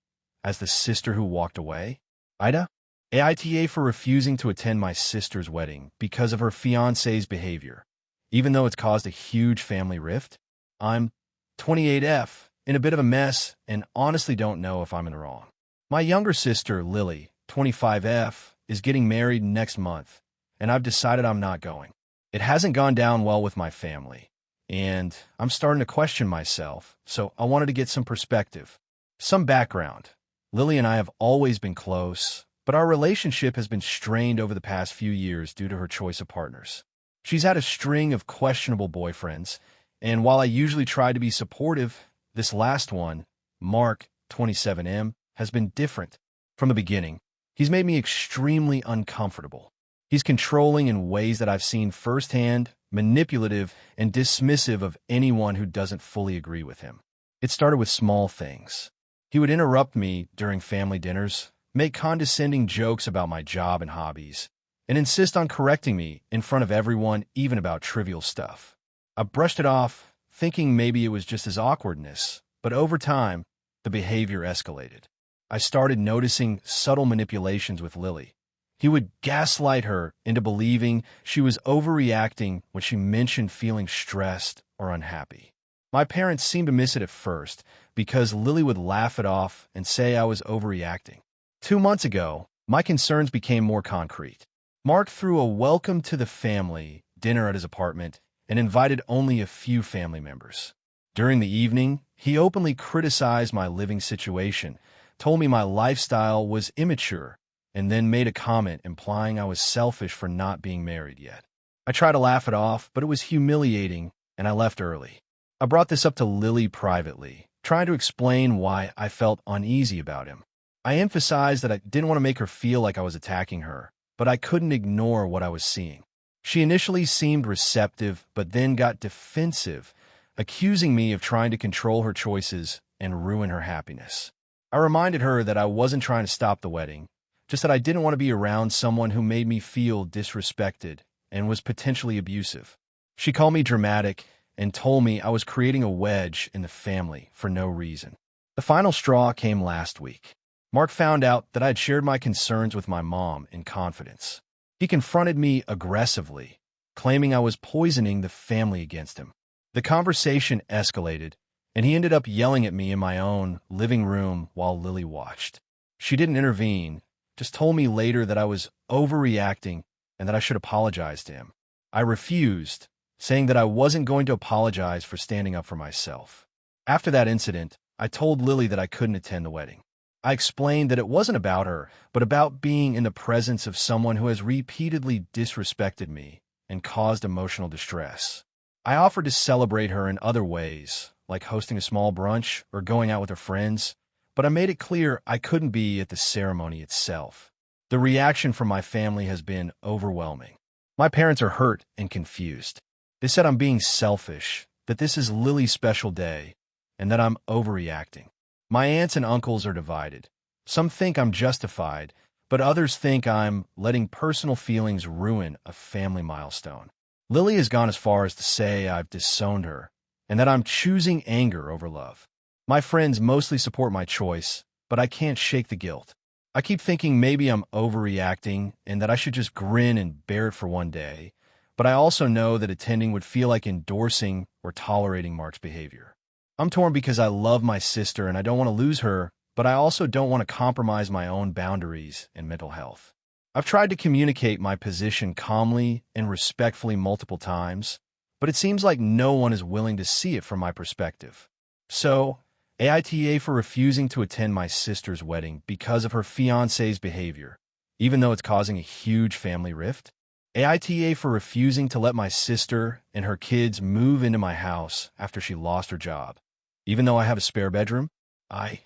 as the sister who walked away? AITA? AITA for refusing to attend my sister's wedding because of her fiancé's behavior, even though it's caused a huge family rift? I'm 28F, in a bit of a mess, and honestly don't know if I'm in the wrong. My younger sister, Lily, 25F, is getting married next month, and I've decided I'm not going. It hasn't gone down well with my family, and I'm starting to question myself, so I wanted to get some perspective. Some background. Lily and I have always been close, but our relationship has been strained over the past few years due to her choice of partners. She's had a string of questionable boyfriends, and while I usually try to be supportive, this last one, Mark, 27M, has been different. From the beginning, he's made me extremely uncomfortable. He's controlling in ways that I've seen firsthand, manipulative, and dismissive of anyone who doesn't fully agree with him. It started with small things. He would interrupt me during family dinners, make condescending jokes about my job and hobbies, and insist on correcting me in front of everyone, even about trivial stuff. I brushed it off, thinking maybe it was just his awkwardness, but over time, the behavior escalated. I started noticing subtle manipulations with Lily. He would gaslight her into believing she was overreacting when she mentioned feeling stressed or unhappy. My parents seemed to miss it at first because Lily would laugh it off and say I was overreacting. 2 months ago, my concerns became more concrete. Mark threw a welcome to the family dinner at his apartment and invited only a few family members. During the evening, he openly criticized my living situation, told me my lifestyle was immature, and then made a comment implying I was selfish for not being married yet. I tried to laugh it off, but it was humiliating, and I left early. I brought this up to Lily privately, trying to explain why I felt uneasy about him. I emphasized that I didn't want to make her feel like I was attacking her, but I couldn't ignore what I was seeing. She initially seemed receptive, but then got defensive, accusing me of trying to control her choices and ruin her happiness. I reminded her that I wasn't trying to stop the wedding, just that I didn't want to be around someone who made me feel disrespected and was potentially abusive. She called me dramatic and told me I was creating a wedge in the family for no reason. The final straw came last week. Mark found out that I had shared my concerns with my mom in confidence. He confronted me aggressively, claiming I was poisoning the family against him. The conversation escalated, and he ended up yelling at me in my own living room while Lily watched. She didn't intervene, just told me later that I was overreacting and that I should apologize to him. I refused, saying that I wasn't going to apologize for standing up for myself. After that incident, I told Lily that I couldn't attend the wedding. I explained that it wasn't about her, but about being in the presence of someone who has repeatedly disrespected me and caused emotional distress. I offered to celebrate her in other ways, like hosting a small brunch or going out with her friends, but I made it clear I couldn't be at the ceremony itself. The reaction from my family has been overwhelming. My parents are hurt and confused. They said I'm being selfish, that this is Lily's special day, and that I'm overreacting. My aunts and uncles are divided. Some think I'm justified, but others think I'm letting personal feelings ruin a family milestone. Lily has gone as far as to say I've disowned her, and that I'm choosing anger over love. My friends mostly support my choice, but I can't shake the guilt. I keep thinking maybe I'm overreacting and that I should just grin and bear it for one day, but I also know that attending would feel like endorsing or tolerating Mark's behavior. I'm torn because I love my sister and I don't want to lose her, but I also don't want to compromise my own boundaries and mental health. I've tried to communicate my position calmly and respectfully multiple times, but it seems like no one is willing to see it from my perspective. So, AITA for refusing to attend my sister's wedding because of her fiancé's behavior, even though it's causing a huge family rift. AITA for refusing to let my sister and her kids move into my house after she lost her job, even though I have a spare bedroom. I,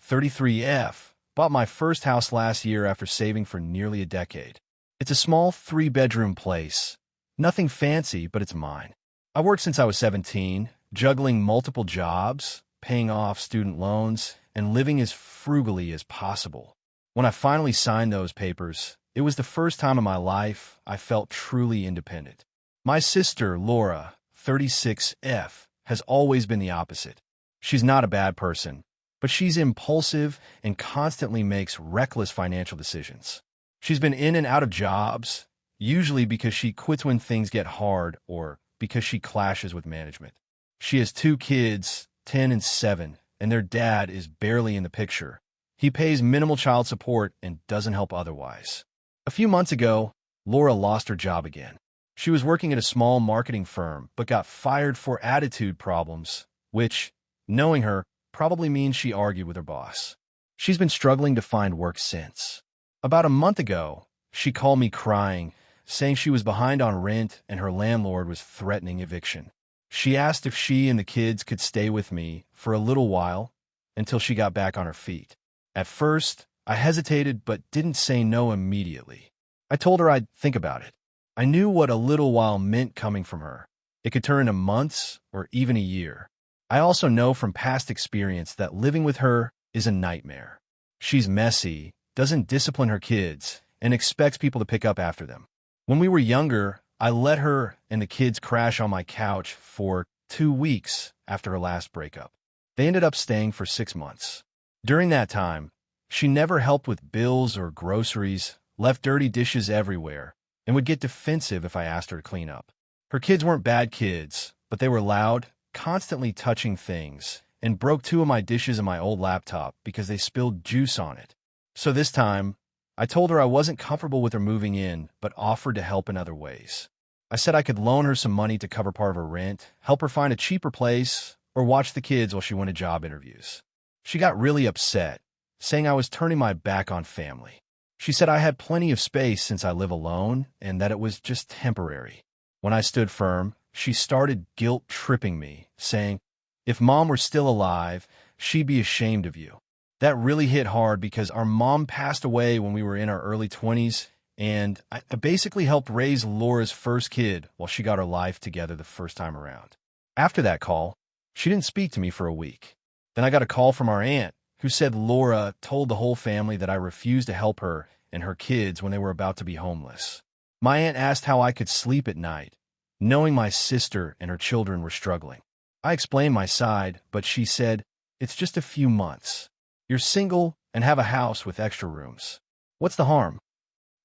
33F, bought my first house last year after saving for nearly a decade. It's a small 3-bedroom place. Nothing fancy, but it's mine. I worked since I was 17, juggling multiple jobs, paying off student loans, and living as frugally as possible. When I finally signed those papers, it was the first time in my life I felt truly independent. My sister, Laura, 36F, has always been the opposite. She's not a bad person, but she's impulsive and constantly makes reckless financial decisions. She's been in and out of jobs, usually because she quits when things get hard or because she clashes with management. She has 2 kids, 10 and 7, and their dad is barely in the picture. He pays minimal child support and doesn't help otherwise. A few months ago, Laura lost her job again. She was working at a small marketing firm, but got fired for attitude problems, which, knowing her, probably means she argued with her boss. She's been struggling to find work since. About a month ago, she called me crying, saying she was behind on rent and her landlord was threatening eviction. She asked if she and the kids could stay with me for a little while until she got back on her feet. At first, I hesitated but didn't say no immediately. I told her I'd think about it. I knew what a little while meant coming from her. It could turn into months or even a year. I also know from past experience that living with her is a nightmare. She's messy, doesn't discipline her kids, and expects people to pick up after them. When we were younger, I let her and the kids crash on my couch for 2 weeks after her last breakup. They ended up staying for 6 months. During that time, she never helped with bills or groceries, left dirty dishes everywhere, and would get defensive if I asked her to clean up. Her kids weren't bad kids, but they were loud, constantly touching things, and broke 2 of my dishes in my old laptop because they spilled juice on it. So this time, I told her I wasn't comfortable with her moving in, but offered to help in other ways. I said I could loan her some money to cover part of her rent, help her find a cheaper place, or watch the kids while she went to job interviews. She got really upset, saying I was turning my back on family. She said I had plenty of space since I live alone and that it was just temporary. When I stood firm, she started guilt-tripping me, saying, if Mom were still alive, she'd be ashamed of you. That really hit hard because our mom passed away when we were in our early 20s, and I basically helped raise Laura's first kid while she got her life together the first time around. After that call, she didn't speak to me for a week. Then I got a call from our aunt, who said Laura told the whole family that I refused to help her and her kids when they were about to be homeless. My aunt asked how I could sleep at night, knowing my sister and her children were struggling. I explained my side, but she said, it's just a few months. You're single and have a house with extra rooms. What's the harm?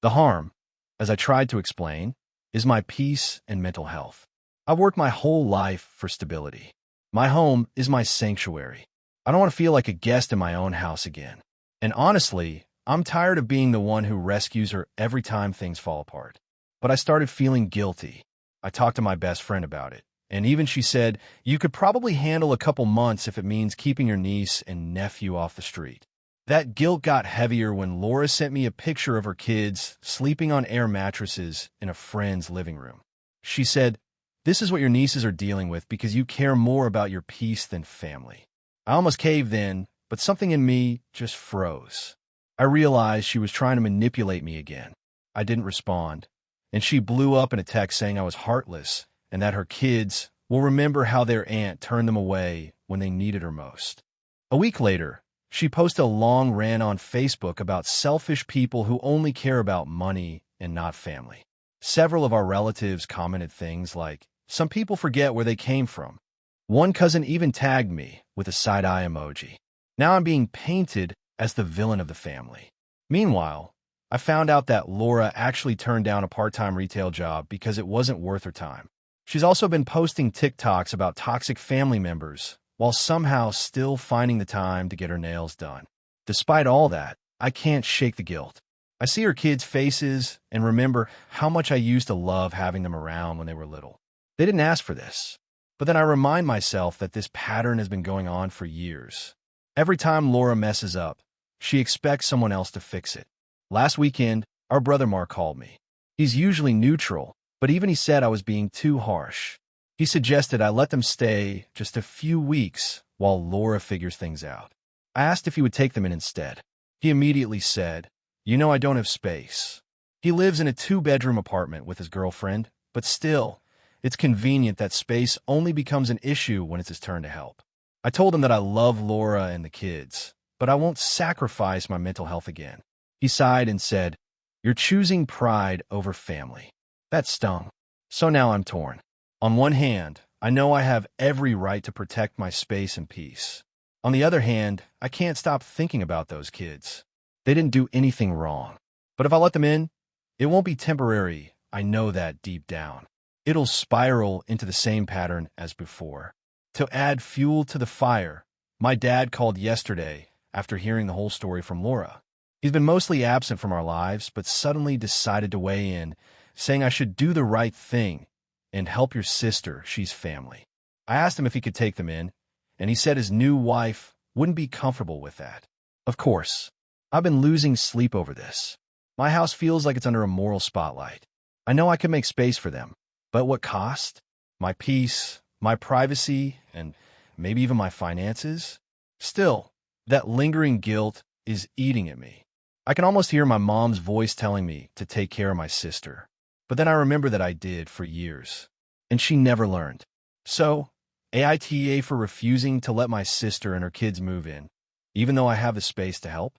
The harm, as I tried to explain, is my peace and mental health. I've worked my whole life for stability. My home is my sanctuary. I don't want to feel like a guest in my own house again. And honestly, I'm tired of being the one who rescues her every time things fall apart. But I started feeling guilty. I talked to my best friend about it, and even she said, you could probably handle a couple months if it means keeping your niece and nephew off the street. That guilt got heavier when Laura sent me a picture of her kids sleeping on air mattresses in a friend's living room. She said, this is what your nieces are dealing with because you care more about your peace than family. I almost caved then, but something in me just froze. I realized she was trying to manipulate me again. I didn't respond, and she blew up in a text saying I was heartless and that her kids will remember how their aunt turned them away when they needed her most. A week later, she posted a long rant on Facebook about selfish people who only care about money and not family. Several of our relatives commented things like, some people forget where they came from. One cousin even tagged me with a side-eye emoji. Now I'm being painted as the villain of the family. Meanwhile, I found out that Laura actually turned down a part-time retail job because it wasn't worth her time. She's also been posting TikToks about toxic family members while somehow still finding the time to get her nails done. Despite all that, I can't shake the guilt. I see her kids' faces and remember how much I used to love having them around when they were little. They didn't ask for this, but then I remind myself that this pattern has been going on for years. Every time Laura messes up, she expects someone else to fix it. Last weekend, our brother Mark called me. He's usually neutral, but even he said I was being too harsh. He suggested I let them stay just a few weeks while Laura figures things out. I asked if he would take them in instead. He immediately said, you know I don't have space. He lives in a 2-bedroom apartment with his girlfriend, but still, it's convenient that space only becomes an issue when it's his turn to help. I told him that I love Laura and the kids, but I won't sacrifice my mental health again. He sighed and said, you're choosing pride over family. That stung. So now I'm torn. On one hand, I know I have every right to protect my space and peace. On the other hand, I can't stop thinking about those kids. They didn't do anything wrong. But if I let them in, it won't be temporary. I know that deep down. It'll spiral into the same pattern as before. To add fuel to the fire, my dad called yesterday after hearing the whole story from Laura. He's been mostly absent from our lives, but suddenly decided to weigh in, saying I should do the right thing and help your sister, she's family. I asked him if he could take them in, and he said his new wife wouldn't be comfortable with that. Of course, I've been losing sleep over this. My house feels like it's under a moral spotlight. I know I can make space for them, but at what cost? My peace, my privacy, and maybe even my finances? Still, that lingering guilt is eating at me. I can almost hear my mom's voice telling me to take care of my sister. But then I remember that I did for years, and she never learned. So, AITA for refusing to let my sister and her kids move in, even though I have the space to help.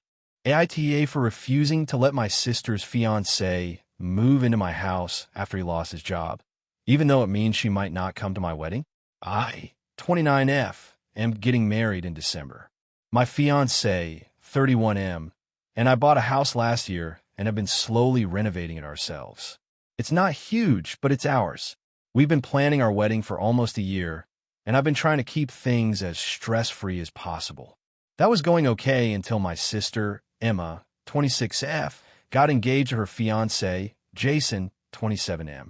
AITA for refusing to let my sister's fiancé move into my house after he lost his job, even though it means she might not come to my wedding. I, 29F, am getting married in December. My fiancé, 31M, and I bought a house last year and have been slowly renovating it ourselves. It's not huge, but it's ours. We've been planning our wedding for almost a year, and I've been trying to keep things as stress-free as possible. That was going okay until my sister, Emma, 26F, got engaged to her fiancé, Jason, 27M.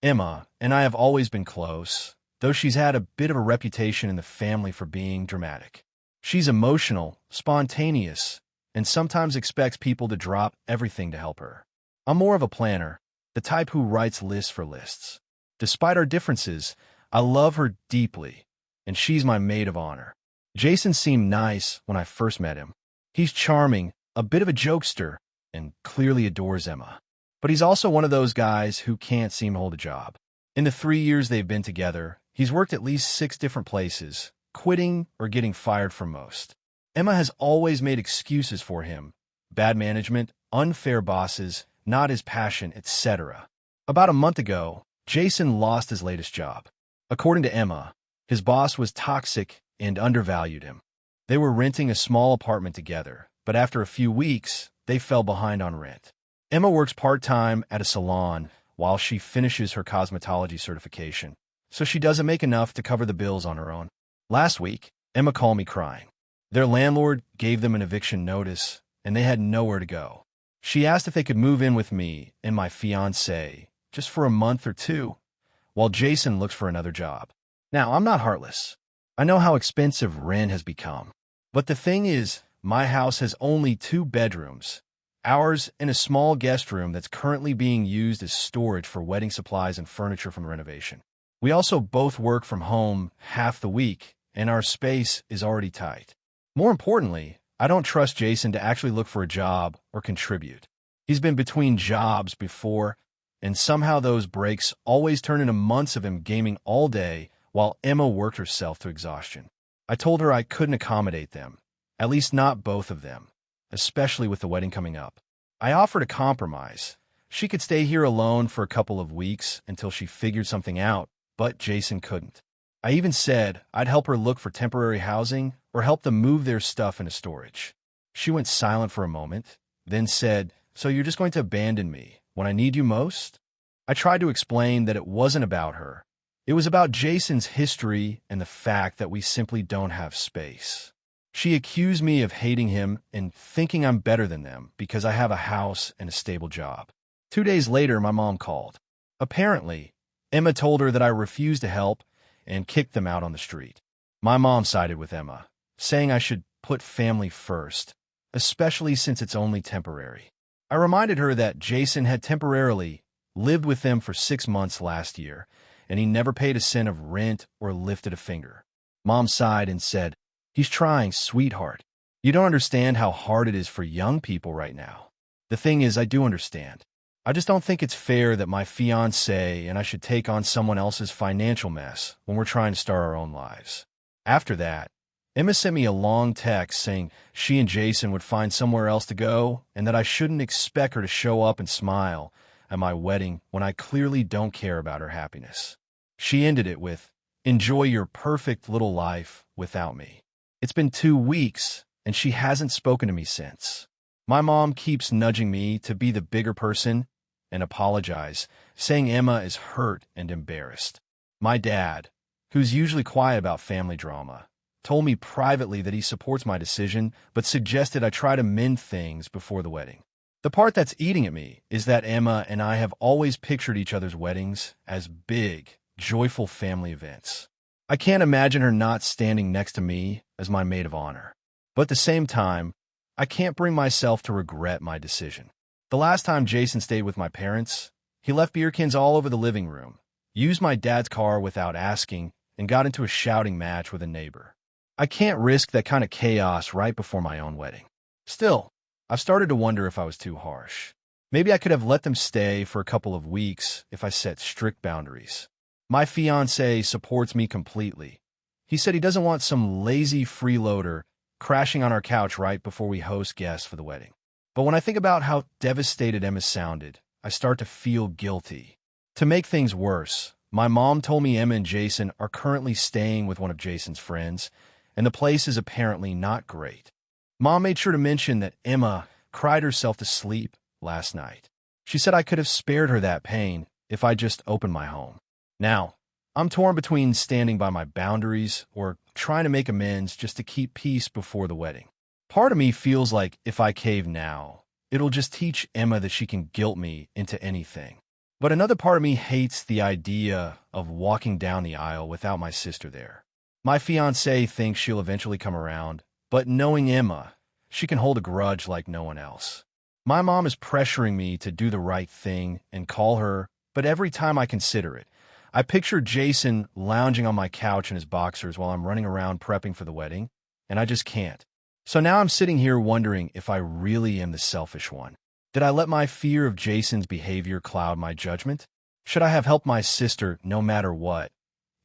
Emma and I have always been close, though she's had a bit of a reputation in the family for being dramatic. She's emotional, spontaneous, and sometimes expects people to drop everything to help her. I'm more of a planner, the type who writes lists for lists. Despite our differences, I love her deeply, and she's my maid of honor. Jason seemed nice when I first met him. He's charming, a bit of a jokester, and clearly adores Emma. But he's also one of those guys who can't seem to hold a job. In the 3 years they've been together, he's worked at least 6 different places, quitting or getting fired from most. Emma has always made excuses for him: bad management, unfair bosses, not his passion, etc. About a month ago, Jason lost his latest job. According to Emma, his boss was toxic and undervalued him. They were renting a small apartment together, but after a few weeks, they fell behind on rent. Emma works part-time at a salon while she finishes her cosmetology certification, so she doesn't make enough to cover the bills on her own. Last week, Emma called me crying. Their landlord gave them an eviction notice, and they had nowhere to go. She asked if they could move in with me and my fiancé just for a month or two, while Jason looks for another job. Now, I'm not heartless. I know how expensive rent has become. But the thing is, my house has only 2 bedrooms, ours and a small guest room that's currently being used as storage for wedding supplies and furniture from the renovation. We also both work from home half the week, and our space is already tight. More importantly, I don't trust Jason to actually look for a job or contribute. He's been between jobs before, and somehow those breaks always turn into months of him gaming all day while Emma worked herself to exhaustion. I told her I couldn't accommodate them, at least not both of them, especially with the wedding coming up. I offered a compromise. She could stay here alone for a couple of weeks until she figured something out, but Jason couldn't. I even said I'd help her look for temporary housing or help them move their stuff into storage. She went silent for a moment, then said, "So you're just going to abandon me when I need you most?" I tried to explain that it wasn't about her. It was about Jason's history and the fact that we simply don't have space. She accused me of hating him and thinking I'm better than them because I have a house and a stable job. 2 days later, my mom called. Apparently, Emma told her that I refused to help and kicked them out on the street. My mom sided with Emma, saying I should put family first, especially since it's only temporary. I reminded her that Jason had temporarily lived with them for 6 months last year, and he never paid a cent of rent or lifted a finger. Mom sighed and said, "He's trying, sweetheart. You don't understand how hard it is for young people right now." The thing is, I do understand. I just don't think it's fair that my fiancé and I should take on someone else's financial mess when we're trying to start our own lives. After that, Emma sent me a long text saying she and Jason would find somewhere else to go and that I shouldn't expect her to show up and smile at my wedding when I clearly don't care about her happiness. She ended it with, "Enjoy your perfect little life without me." It's been 2 weeks, and she hasn't spoken to me since. My mom keeps nudging me to be the bigger person and apologize, saying Emma is hurt and embarrassed. My dad, who's usually quiet about family drama, told me privately that he supports my decision, but suggested I try to mend things before the wedding. The part that's eating at me is that Emma and I have always pictured each other's weddings as big, joyful family events. I can't imagine her not standing next to me as my maid of honor. But at the same time, I can't bring myself to regret my decision. The last time Jason stayed with my parents, he left beer cans all over the living room, used my dad's car without asking, and got into a shouting match with a neighbor. I can't risk that kind of chaos right before my own wedding. Still, I've started to wonder if I was too harsh. Maybe I could have let them stay for a couple of weeks if I set strict boundaries. My fiancé supports me completely. He said he doesn't want some lazy freeloader crashing on our couch right before we host guests for the wedding. But when I think about how devastated Emma sounded, I start to feel guilty. To make things worse, my mom told me Emma and Jason are currently staying with one of Jason's friends, and the place is apparently not great. Mom made sure to mention that Emma cried herself to sleep last night. She said I could have spared her that pain if I just opened my home. Now, I'm torn between standing by my boundaries or trying to make amends just to keep peace before the wedding. Part of me feels like if I cave now, it'll just teach Emma that she can guilt me into anything. But another part of me hates the idea of walking down the aisle without my sister there. My fiancé thinks she'll eventually come around, but knowing Emma, she can hold a grudge like no one else. My mom is pressuring me to do the right thing and call her, but every time I consider it, I picture Jason lounging on my couch in his boxers while I'm running around prepping for the wedding, and I just can't. So now I'm sitting here wondering if I really am the selfish one. Did I let my fear of Jason's behavior cloud my judgment? Should I have helped my sister no matter what,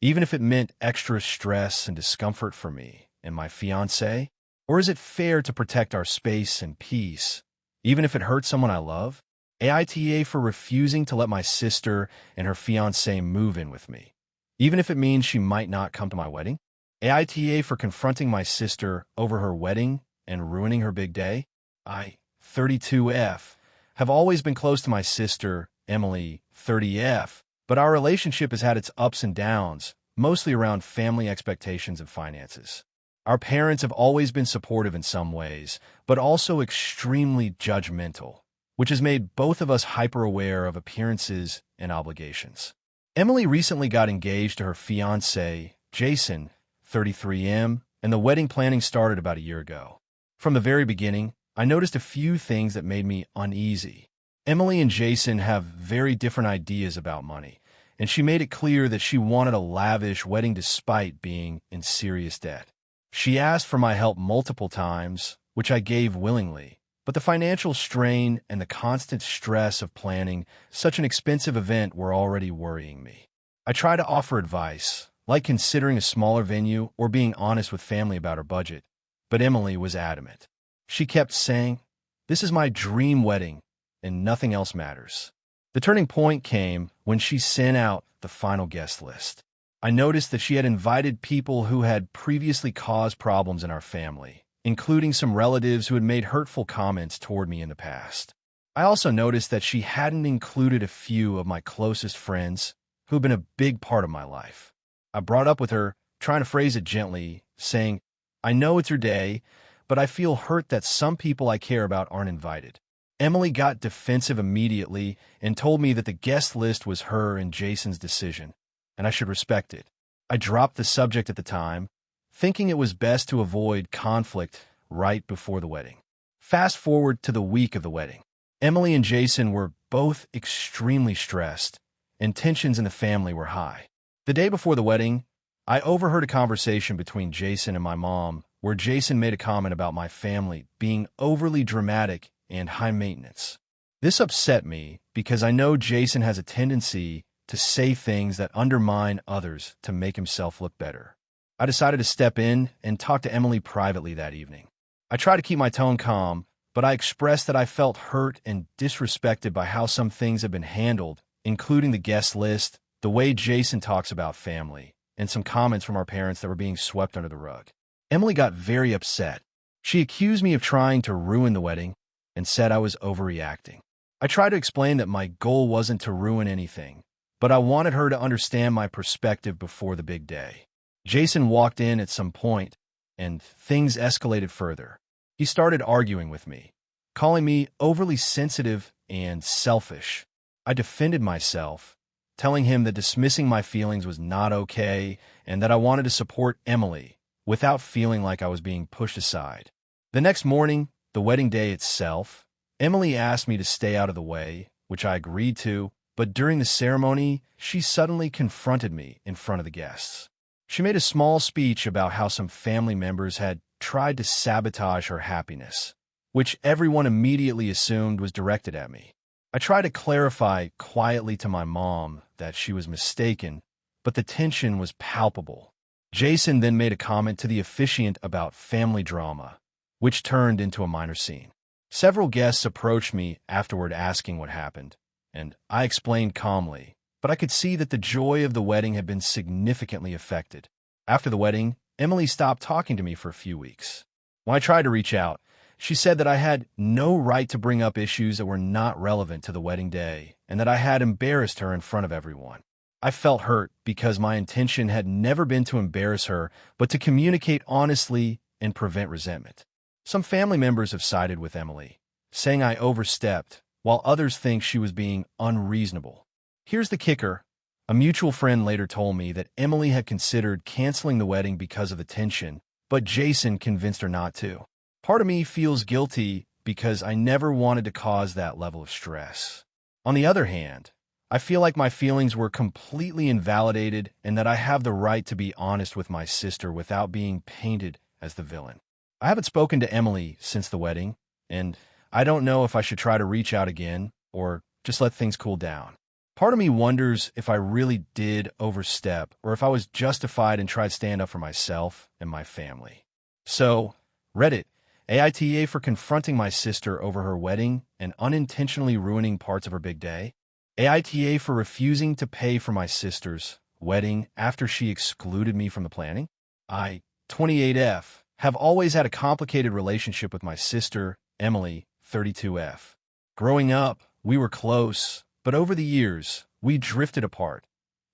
even if it meant extra stress and discomfort for me and my fiancé? Or is it fair to protect our space and peace, even if it hurts someone I love? AITA for refusing to let my sister and her fiancé move in with me, even if it means she might not come to my wedding? AITA for confronting my sister over her wedding and ruining her big day? I, 32F, have always been close to my sister, Emily, 30F, but our relationship has had its ups and downs mostly around family expectations and finances. Our parents have always been supportive in some ways, but also extremely judgmental, which has made both of us hyper-aware of appearances and obligations. Emily recently got engaged to her fiancé, Jason, 33M, and the wedding planning started about a year ago. From the very beginning, I noticed a few things that made me uneasy. Emily and Jason have very different ideas about money, and she made it clear that she wanted a lavish wedding despite being in serious debt. She asked for my help multiple times, which I gave willingly, but the financial strain and the constant stress of planning such an expensive event were already worrying me. I tried to offer advice, like considering a smaller venue or being honest with family about her budget, but Emily was adamant. She kept saying, "This is my dream wedding, and nothing else matters." The turning point came when she sent out the final guest list. I noticed that she had invited people who had previously caused problems in our family, including some relatives who had made hurtful comments toward me in the past. I also noticed that she hadn't included a few of my closest friends who had been a big part of my life. I brought up with her, trying to phrase it gently, saying, "I know it's your day, but I feel hurt that some people I care about aren't invited." Emily got defensive immediately and told me that the guest list was her and Jason's decision, and I should respect it. I dropped the subject at the time, thinking it was best to avoid conflict right before the wedding. Fast forward to the week of the wedding. Emily and Jason were both extremely stressed, and tensions in the family were high. The day before the wedding, I overheard a conversation between Jason and my mom where Jason made a comment about my family being overly dramatic and high maintenance. This upset me because I know Jason has a tendency to say things that undermine others to make himself look better. I decided to step in and talk to Emily privately that evening. I tried to keep my tone calm, but I expressed that I felt hurt and disrespected by how some things have been handled, including the guest list, the way Jason talks about family, and some comments from our parents that were being swept under the rug. Emily got very upset. She accused me of trying to ruin the wedding and said I was overreacting. I tried to explain that my goal wasn't to ruin anything, but I wanted her to understand my perspective before the big day. Jason walked in at some point, and things escalated further. He started arguing with me, calling me overly sensitive and selfish. I defended myself, telling him that dismissing my feelings was not okay and that I wanted to support Emily without feeling like I was being pushed aside. The next morning, the wedding day itself, Emily asked me to stay out of the way, which I agreed to, but during the ceremony, she suddenly confronted me in front of the guests. She made a small speech about how some family members had tried to sabotage her happiness, which everyone immediately assumed was directed at me. I tried to clarify quietly to my mom that she was mistaken, but the tension was palpable. Jason then made a comment to the officiant about family drama, which turned into a minor scene. Several guests approached me afterward asking what happened, and I explained calmly, but I could see that the joy of the wedding had been significantly affected. After the wedding, Emily stopped talking to me for a few weeks. When I tried to reach out, she said that I had no right to bring up issues that were not relevant to the wedding day, and that I had embarrassed her in front of everyone. I felt hurt because my intention had never been to embarrass her, but to communicate honestly and prevent resentment. Some family members have sided with Emily, saying I overstepped, while others think she was being unreasonable. Here's the kicker. A mutual friend later told me that Emily had considered canceling the wedding because of the tension, but Jason convinced her not to. Part of me feels guilty because I never wanted to cause that level of stress. On the other hand, I feel like my feelings were completely invalidated and that I have the right to be honest with my sister without being painted as the villain. I haven't spoken to Emily since the wedding, and I don't know if I should try to reach out again or just let things cool down. Part of me wonders if I really did overstep or if I was justified and tried to stand up for myself and my family. So, Reddit, AITA for confronting my sister over her wedding and unintentionally ruining parts of her big day. AITA for refusing to pay for my sister's wedding after she excluded me from the planning. I, 28F, have always had a complicated relationship with my sister, Emily, 32F. Growing up, we were close, but over the years, we drifted apart,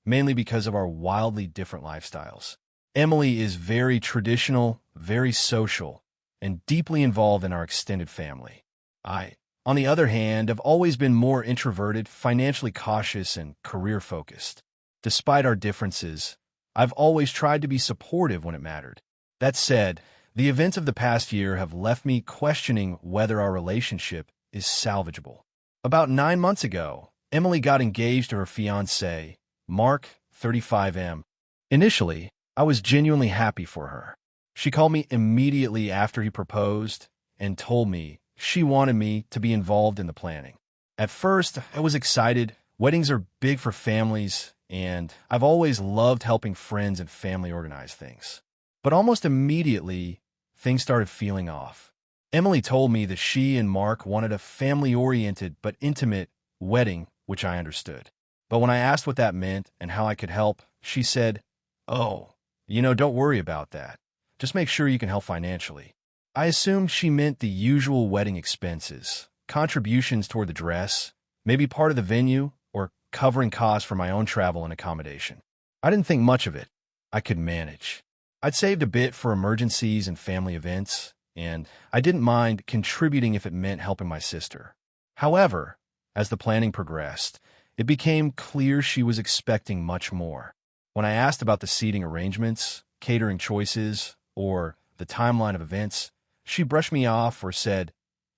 mainly because of our wildly different lifestyles. Emily is very traditional, very social, and deeply involved in our extended family. I, on the other hand, have always been more introverted, financially cautious, and career-focused. Despite our differences, I've always tried to be supportive when it mattered. That said, the events of the past year have left me questioning whether our relationship is salvageable. About 9 months ago, Emily got engaged to her fiancé, Mark, 35M. Initially, I was genuinely happy for her. She called me immediately after he proposed and told me she wanted me to be involved in the planning. At first, I was excited. Weddings are big for families, and I've always loved helping friends and family organize things. But almost immediately, things started feeling off. Emily told me that she and Mark wanted a family-oriented but intimate wedding, which I understood. But when I asked what that meant and how I could help, she said, "Oh, don't worry about that. Just make sure you can help financially." I assumed she meant the usual wedding expenses, contributions toward the dress, maybe part of the venue, or covering costs for my own travel and accommodation. I didn't think much of it. I could manage. I'd saved a bit for emergencies and family events, and I didn't mind contributing if it meant helping my sister. However, as the planning progressed, it became clear she was expecting much more. When I asked about the seating arrangements, catering choices, or the timeline of events, she brushed me off or said,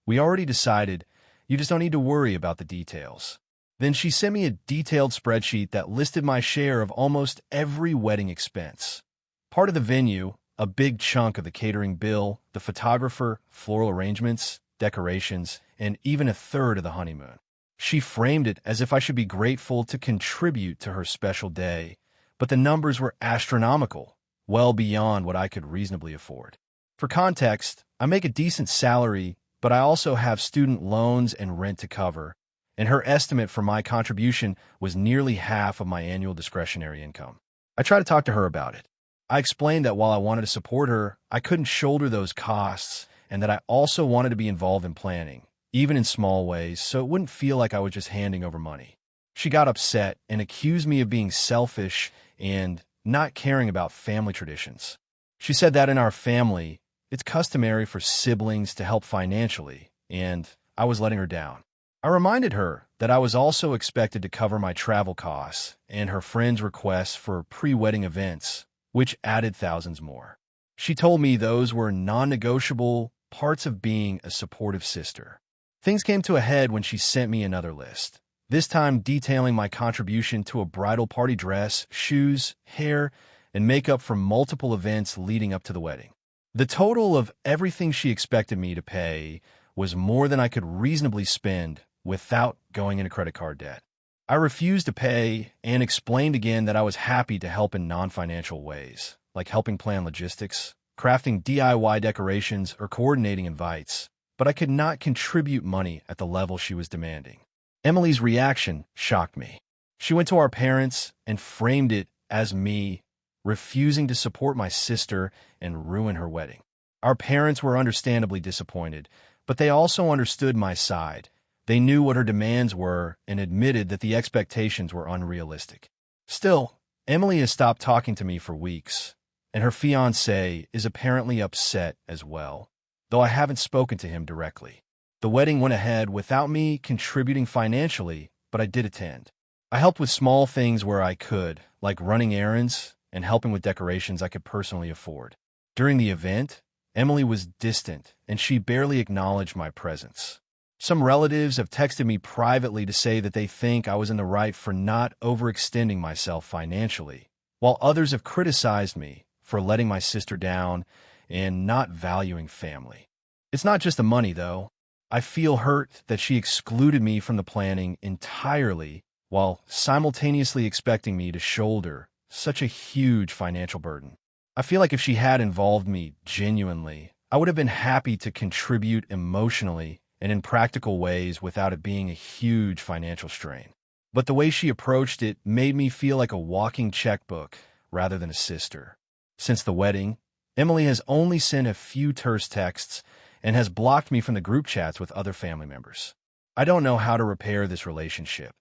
"We already decided, you just don't need to worry about the details." Then she sent me a detailed spreadsheet that listed my share of almost every wedding expense. Part of the venue, a big chunk of the catering bill, the photographer, floral arrangements, decorations, and even a third of the honeymoon. She framed it as if I should be grateful to contribute to her special day, but the numbers were astronomical, well beyond what I could reasonably afford. For context, I make a decent salary, but I also have student loans and rent to cover, and her estimate for my contribution was nearly half of my annual discretionary income. I tried to talk to her about it. I explained that while I wanted to support her, I couldn't shoulder those costs, and that I also wanted to be involved in planning, even in small ways, so it wouldn't feel like I was just handing over money. She got upset and accused me of being selfish and not caring about family traditions. She said that in our family, it's customary for siblings to help financially, and I was letting her down. I reminded her that I was also expected to cover my travel costs and her friends' requests for pre-wedding events, which added thousands more. She told me those were non-negotiable parts of being a supportive sister. Things came to a head when she sent me another list, this time detailing my contribution to a bridal party dress, shoes, hair, and makeup for multiple events leading up to the wedding. The total of everything she expected me to pay was more than I could reasonably spend without going into credit card debt. I refused to pay and explained again that I was happy to help in non-financial ways, like helping plan logistics, crafting DIY decorations, or coordinating invites, but I could not contribute money at the level she was demanding. Emily's reaction shocked me. She went to our parents and framed it as me refusing to support my sister and ruin her wedding. Our parents were understandably disappointed, but they also understood my side. They knew what her demands were and admitted that the expectations were unrealistic. Still, Emily has stopped talking to me for weeks, and her fiancé is apparently upset as well, though I haven't spoken to him directly. The wedding went ahead without me contributing financially, but I did attend. I helped with small things where I could, like running errands and helping with decorations I could personally afford. During the event, Emily was distant, and she barely acknowledged my presence. Some relatives have texted me privately to say that they think I was in the right for not overextending myself financially, while others have criticized me for letting my sister down and not valuing family. It's not just the money, though. I feel hurt that she excluded me from the planning entirely while simultaneously expecting me to shoulder such a huge financial burden. I feel like if she had involved me genuinely, I would have been happy to contribute emotionally and in practical ways without it being a huge financial strain. But the way she approached it made me feel like a walking checkbook rather than a sister. Since the wedding, Emily has only sent a few terse texts and has blocked me from the group chats with other family members. I don't know how to repair this relationship,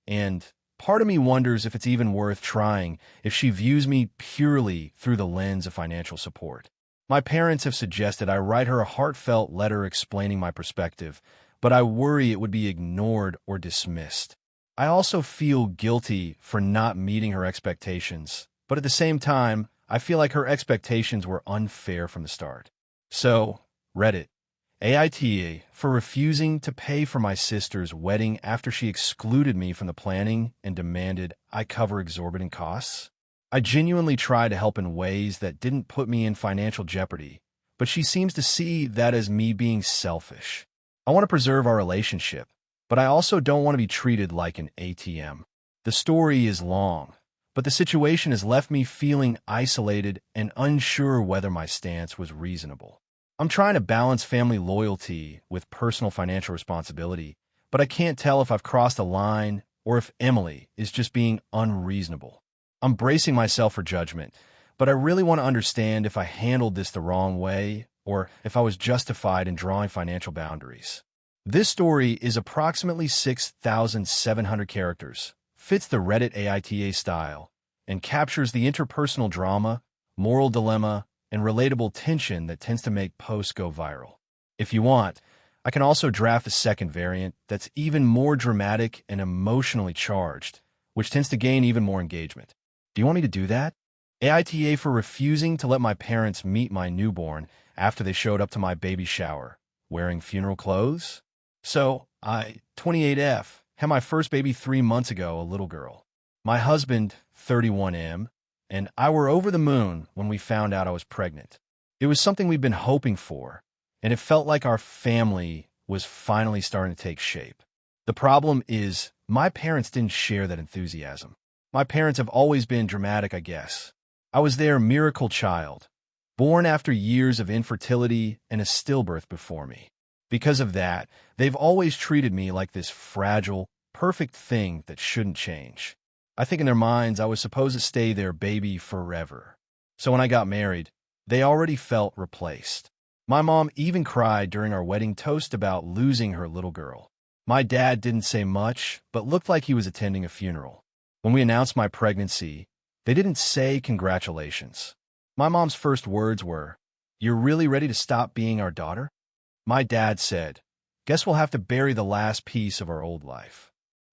and part of me wonders if it's even worth trying if she views me purely through the lens of financial support. My parents have suggested I write her a heartfelt letter explaining my perspective, but I worry it would be ignored or dismissed. I also feel guilty for not meeting her expectations, but at the same time, I feel like her expectations were unfair from the start. So, Reddit, AITA for refusing to pay for my sister's wedding after she excluded me from the planning and demanded I cover exorbitant costs. I genuinely tried to help in ways that didn't put me in financial jeopardy, but she seems to see that as me being selfish. I want to preserve our relationship, but I also don't want to be treated like an ATM. The story is long, but the situation has left me feeling isolated and unsure whether my stance was reasonable. I'm trying to balance family loyalty with personal financial responsibility, but I can't tell if I've crossed a line or if Emily is just being unreasonable. I'm bracing myself for judgment, but I really want to understand if I handled this the wrong way or if I was justified in drawing financial boundaries. This story is approximately 6,700 characters, fits the Reddit AITA style, and captures the interpersonal drama, moral dilemma, and relatable tension that tends to make posts go viral. If you want, I can also draft a second variant that's even more dramatic and emotionally charged, which tends to gain even more engagement. Do you want me to do that? AITA for refusing to let my parents meet my newborn after they showed up to my baby shower, wearing funeral clothes? So, I, 28F, had my first baby 3 months ago, a little girl. My husband, 31M, and I were over the moon when we found out I was pregnant. It was something we'd been hoping for, and it felt like our family was finally starting to take shape. The problem is, my parents didn't share that enthusiasm. My parents have always been dramatic, I guess. I was their miracle child, born after years of infertility and a stillbirth before me. Because of that, they've always treated me like this fragile, perfect thing that shouldn't change. I think in their minds I was supposed to stay their baby forever. So when I got married, they already felt replaced. My mom even cried during our wedding toast about losing her little girl. My dad didn't say much, but looked like he was attending a funeral. When we announced my pregnancy, they didn't say congratulations. My mom's first words were, "You're really ready to stop being our daughter?" My dad said, "Guess we'll have to bury the last piece of our old life."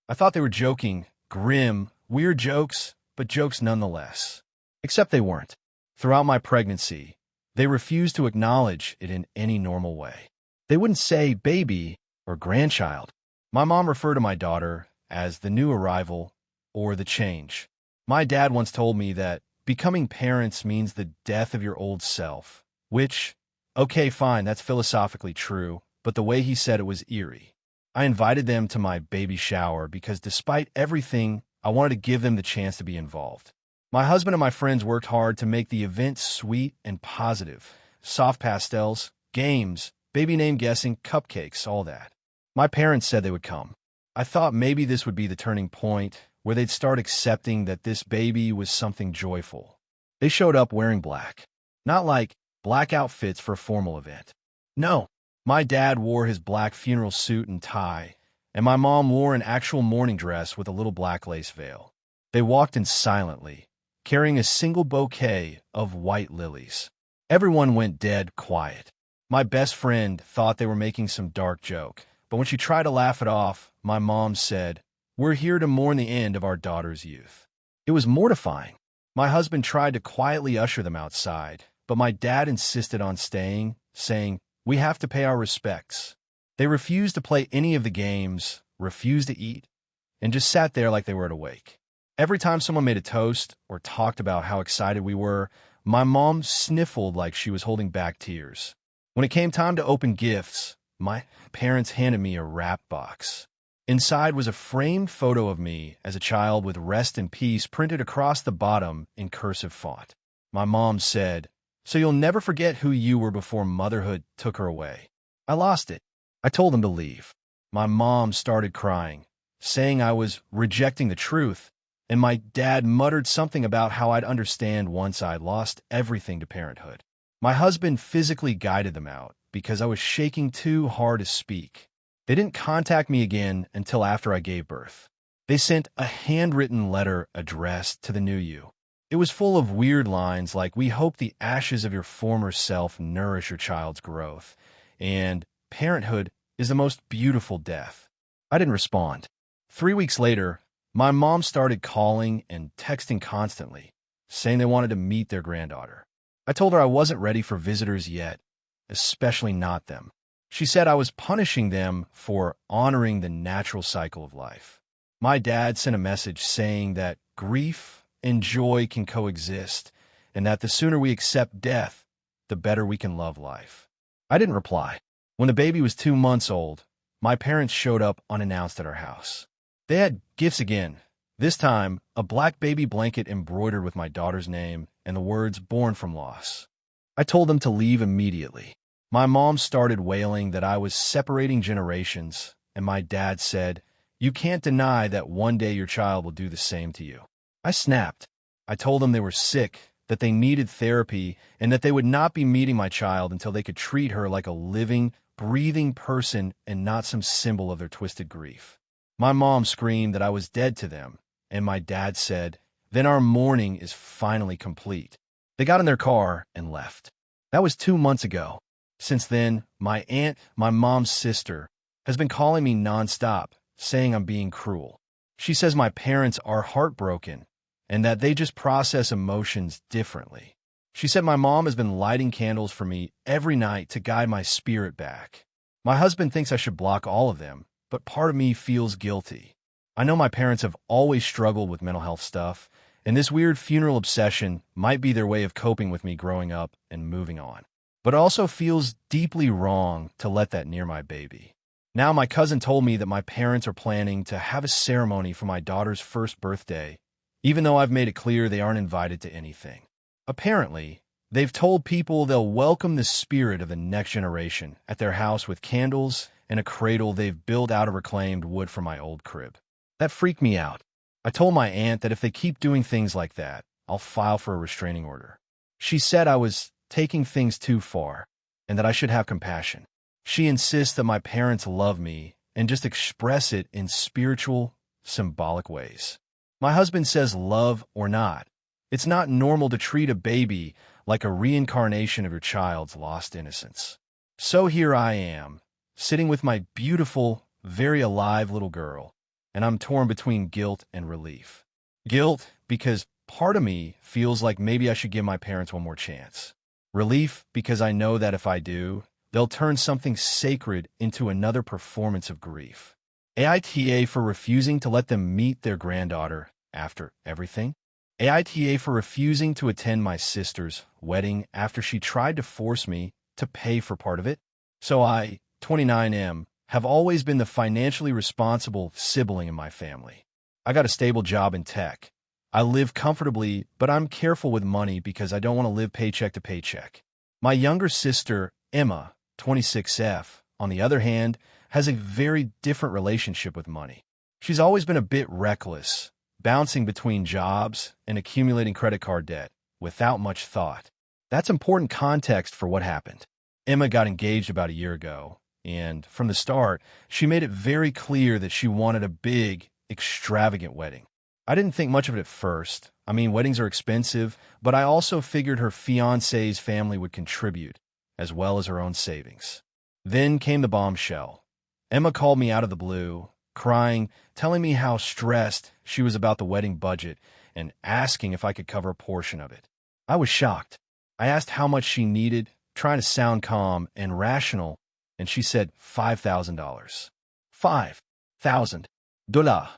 I thought they were joking, grim, weird jokes, but jokes nonetheless. Except they weren't. Throughout my pregnancy, they refused to acknowledge it in any normal way. They wouldn't say baby or grandchild. My mom referred to my daughter as the new arrival or the change. My dad once told me that becoming parents means the death of your old self, which, okay, fine, that's philosophically true, but the way he said it was eerie. I invited them to my baby shower because despite everything, I wanted to give them the chance to be involved. My husband and my friends worked hard to make the event sweet and positive. Soft pastels, games, baby name guessing, cupcakes, all that. My parents said they would come. I thought maybe this would be the turning point where they'd start accepting that this baby was something joyful. They showed up wearing black. Not like black outfits for a formal event. No, my dad wore his black funeral suit and tie, and my mom wore an actual mourning dress with a little black lace veil. They walked in silently, carrying a single bouquet of white lilies. Everyone went dead quiet. My best friend thought they were making some dark joke, but when she tried to laugh it off, my mom said, "We're here to mourn the end of our daughter's youth." It was mortifying. My husband tried to quietly usher them outside, but my dad insisted on staying, saying, "We have to pay our respects." They refused to play any of the games, refused to eat, and just sat there like they were at a wake. Every time someone made a toast or talked about how excited we were, my mom sniffled like she was holding back tears. When it came time to open gifts, my parents handed me a wrap box. Inside was a framed photo of me as a child with "Rest in Peace" printed across the bottom in cursive font. My mom said, "So you'll never forget who you were before motherhood took her away." I lost it. I told them to leave. My mom started crying, saying I was rejecting the truth, and my dad muttered something about how I'd understand once I'd lost everything to parenthood. My husband physically guided them out because I was shaking too hard to speak. They didn't contact me again until after I gave birth. They sent a handwritten letter addressed to the new you. It was full of weird lines like, "We hope the ashes of your former self nourish your child's growth," and "Parenthood is the most beautiful death." I didn't respond. 3 weeks later, my mom started calling and texting constantly, saying they wanted to meet their granddaughter. I told her I wasn't ready for visitors yet, especially not them. She said I was punishing them for honoring the natural cycle of life. My dad sent a message saying that grief and joy can coexist, and that the sooner we accept death, the better we can love life. I didn't reply. When the baby was 2 months old, my parents showed up unannounced at our house. They had gifts again, this time a black baby blanket embroidered with my daughter's name and the words "born from loss." I told them to leave immediately. My mom started wailing that I was separating generations, and my dad said, "You can't deny that one day your child will do the same to you." I snapped. I told them they were sick, that they needed therapy, and that they would not be meeting my child until they could treat her like a living, breathing person and not some symbol of their twisted grief. My mom screamed that I was dead to them, and my dad said, "Then our mourning is finally complete." They got in their car and left. That was 2 months ago. Since then, my aunt, my mom's sister, has been calling me nonstop, saying I'm being cruel. She says my parents are heartbroken and that they just process emotions differently. She said my mom has been lighting candles for me every night to guide my spirit back. My husband thinks I should block all of them, but part of me feels guilty. I know my parents have always struggled with mental health stuff, and this weird funeral obsession might be their way of coping with me growing up and moving on. But it also feels deeply wrong to let that near my baby. Now my cousin told me that my parents are planning to have a ceremony for my daughter's first birthday, even though I've made it clear they aren't invited to anything. Apparently, they've told people they'll welcome the spirit of the next generation at their house with candles and a cradle they've built out of reclaimed wood from my old crib. That freaked me out. I told my aunt that if they keep doing things like that, I'll file for a restraining order. She said I was taking things too far and that I should have compassion. She insists that my parents love me and just express it in spiritual, symbolic ways. My husband says love or not, it's not normal to treat a baby like a reincarnation of your child's lost innocence. So here I am, sitting with my beautiful, very alive little girl, and I'm torn between guilt and relief. Guilt because part of me feels like maybe I should give my parents one more chance. Relief because I know that if I do, they'll turn something sacred into another performance of grief. AITA for refusing to let them meet their granddaughter after everything. AITA for refusing to attend my sister's wedding after she tried to force me to pay for part of it. So I, 29M, have always been the financially responsible sibling in my family. I got a stable job in tech. I live comfortably, but I'm careful with money because I don't want to live paycheck to paycheck. My younger sister, Emma, 26F, on the other hand, has a very different relationship with money. She's always been a bit reckless, bouncing between jobs and accumulating credit card debt without much thought. That's important context for what happened. Emma got engaged about a year ago, and from the start, she made it very clear that she wanted a big, extravagant wedding. I didn't think much of it at first. I mean, weddings are expensive, but I also figured her fiancé's family would contribute, as well as her own savings. Then came the bombshell. Emma called me out of the blue, crying, telling me how stressed she was about the wedding budget and asking if I could cover a portion of it. I was shocked. I asked how much she needed, trying to sound calm and rational, and she said $5,000. $5,000.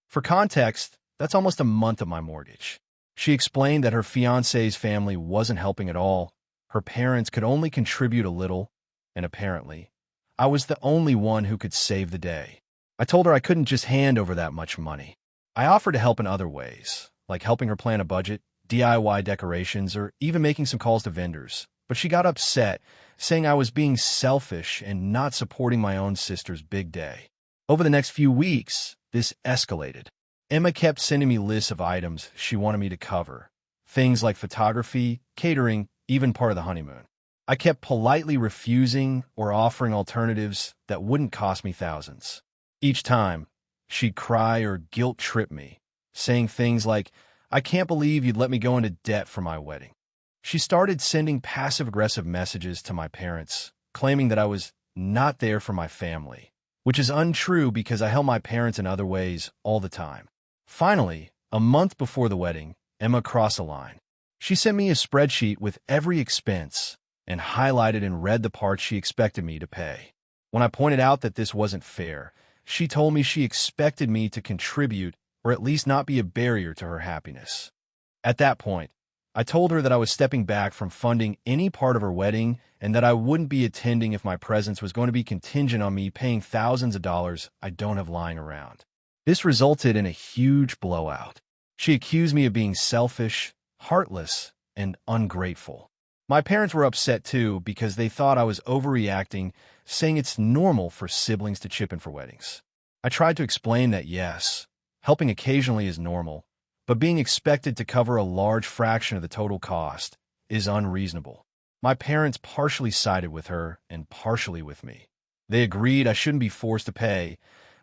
For context, that's almost a month of my mortgage. She explained that her fiancé's family wasn't helping at all. Her parents could only contribute a little, and apparently, I was the only one who could save the day. I told her I couldn't just hand over that much money. I offered to help in other ways, like helping her plan a budget, DIY decorations, or even making some calls to vendors. But she got upset, saying I was being selfish and not supporting my own sister's big day. Over the next few weeks, this escalated. Emma kept sending me lists of items she wanted me to cover, things like photography, catering, even part of the honeymoon. I kept politely refusing or offering alternatives that wouldn't cost me thousands. Each time, She'd cry or guilt trip me, saying things like, "I can't believe you'd let me go into debt for my wedding." She started sending passive-aggressive messages to my parents, claiming that I was not there for my family, which is untrue because I help my parents in other ways all the time. Finally, a month before the wedding, Emma crossed a line. She sent me a spreadsheet with every expense and highlighted and read the parts she expected me to pay. When I pointed out that this wasn't fair, she told me she expected me to contribute or at least not be a barrier to her happiness. At that point, I told her that I was stepping back from funding any part of her wedding and that I wouldn't be attending if my presence was going to be contingent on me paying thousands of dollars I don't have lying around. This resulted in a huge blowout. She accused me of being selfish, heartless, and ungrateful. My parents were upset too because they thought I was overreacting, saying it's normal for siblings to chip in for weddings. I tried to explain that yes, helping occasionally is normal, but being expected to cover a large fraction of the total cost is unreasonable. My parents partially sided with her and partially with me. They agreed I shouldn't be forced to pay,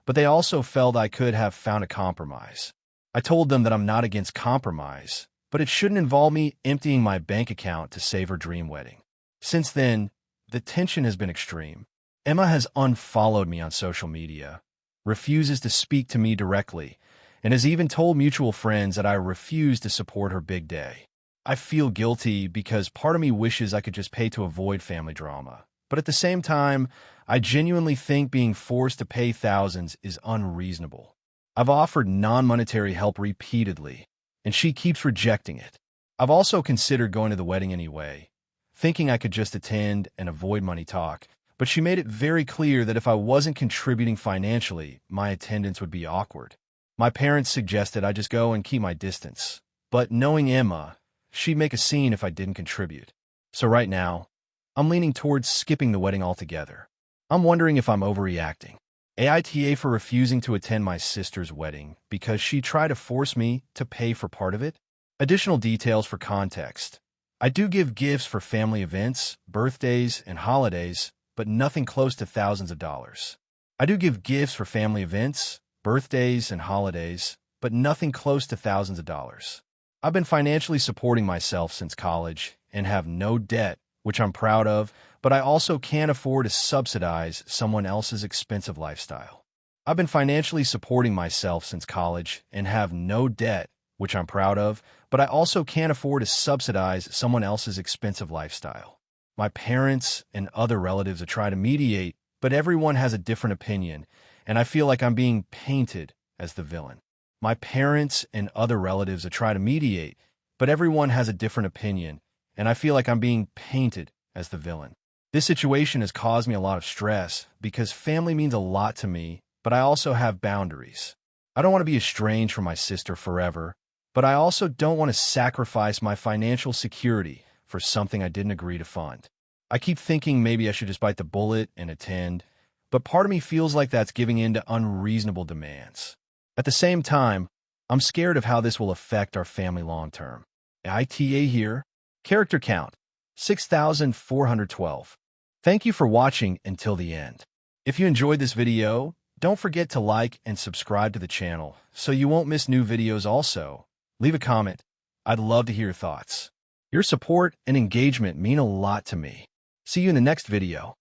but they also felt I could have found a compromise. I told them that I'm not against compromise, but it shouldn't involve me emptying my bank account to save her dream wedding. Since then, the tension has been extreme. Emma has unfollowed me on social media, refuses to speak to me directly, and has even told mutual friends that I refuse to support her big day. I feel guilty because part of me wishes I could just pay to avoid family drama. But at the same time, I genuinely think being forced to pay thousands is unreasonable. I've offered non-monetary help repeatedly, and she keeps rejecting it. I've also considered going to the wedding anyway, thinking I could just attend and avoid money talk, but she made it very clear that if I wasn't contributing financially, my attendance would be awkward. My parents suggested I just go and keep my distance, but knowing Emma, she'd make a scene if I didn't contribute. So right now, I'm leaning towards skipping the wedding altogether. I'm wondering if I'm overreacting. AITA for refusing to attend my sister's wedding because she tried to force me to pay for part of it. Additional details for context. I do give gifts for family events, birthdays, and holidays, but nothing close to thousands of dollars. I do give gifts for family events, birthdays, and holidays, but nothing close to thousands of dollars. I've been financially supporting myself since college and have no debt, which I'm proud of, but I also can't afford to subsidize someone else's expensive lifestyle. I've been financially supporting myself since college and have no debt, which I'm proud of, but I also can't afford to subsidize someone else's expensive lifestyle. My parents and other relatives have tried to mediate, but everyone has a different opinion, and I feel like I'm being painted as the villain. My parents and other relatives have tried to mediate, but everyone has a different opinion, and I feel like I'm being painted as the villain. This situation has caused me a lot of stress because family means a lot to me, but I also have boundaries. I don't want to be estranged from my sister forever, but I also don't want to sacrifice my financial security for something I didn't agree to fund. I keep thinking maybe I should just bite the bullet and attend, but part of me feels like that's giving in to unreasonable demands. At the same time, I'm scared of how this will affect our family long-term. AITA here. Character count, 6,412. Thank you for watching until the end. If you enjoyed this video, don't forget to like and subscribe to the channel so you won't miss new videos also. Leave a comment. I'd love to hear your thoughts. Your support and engagement mean a lot to me. See you in the next video.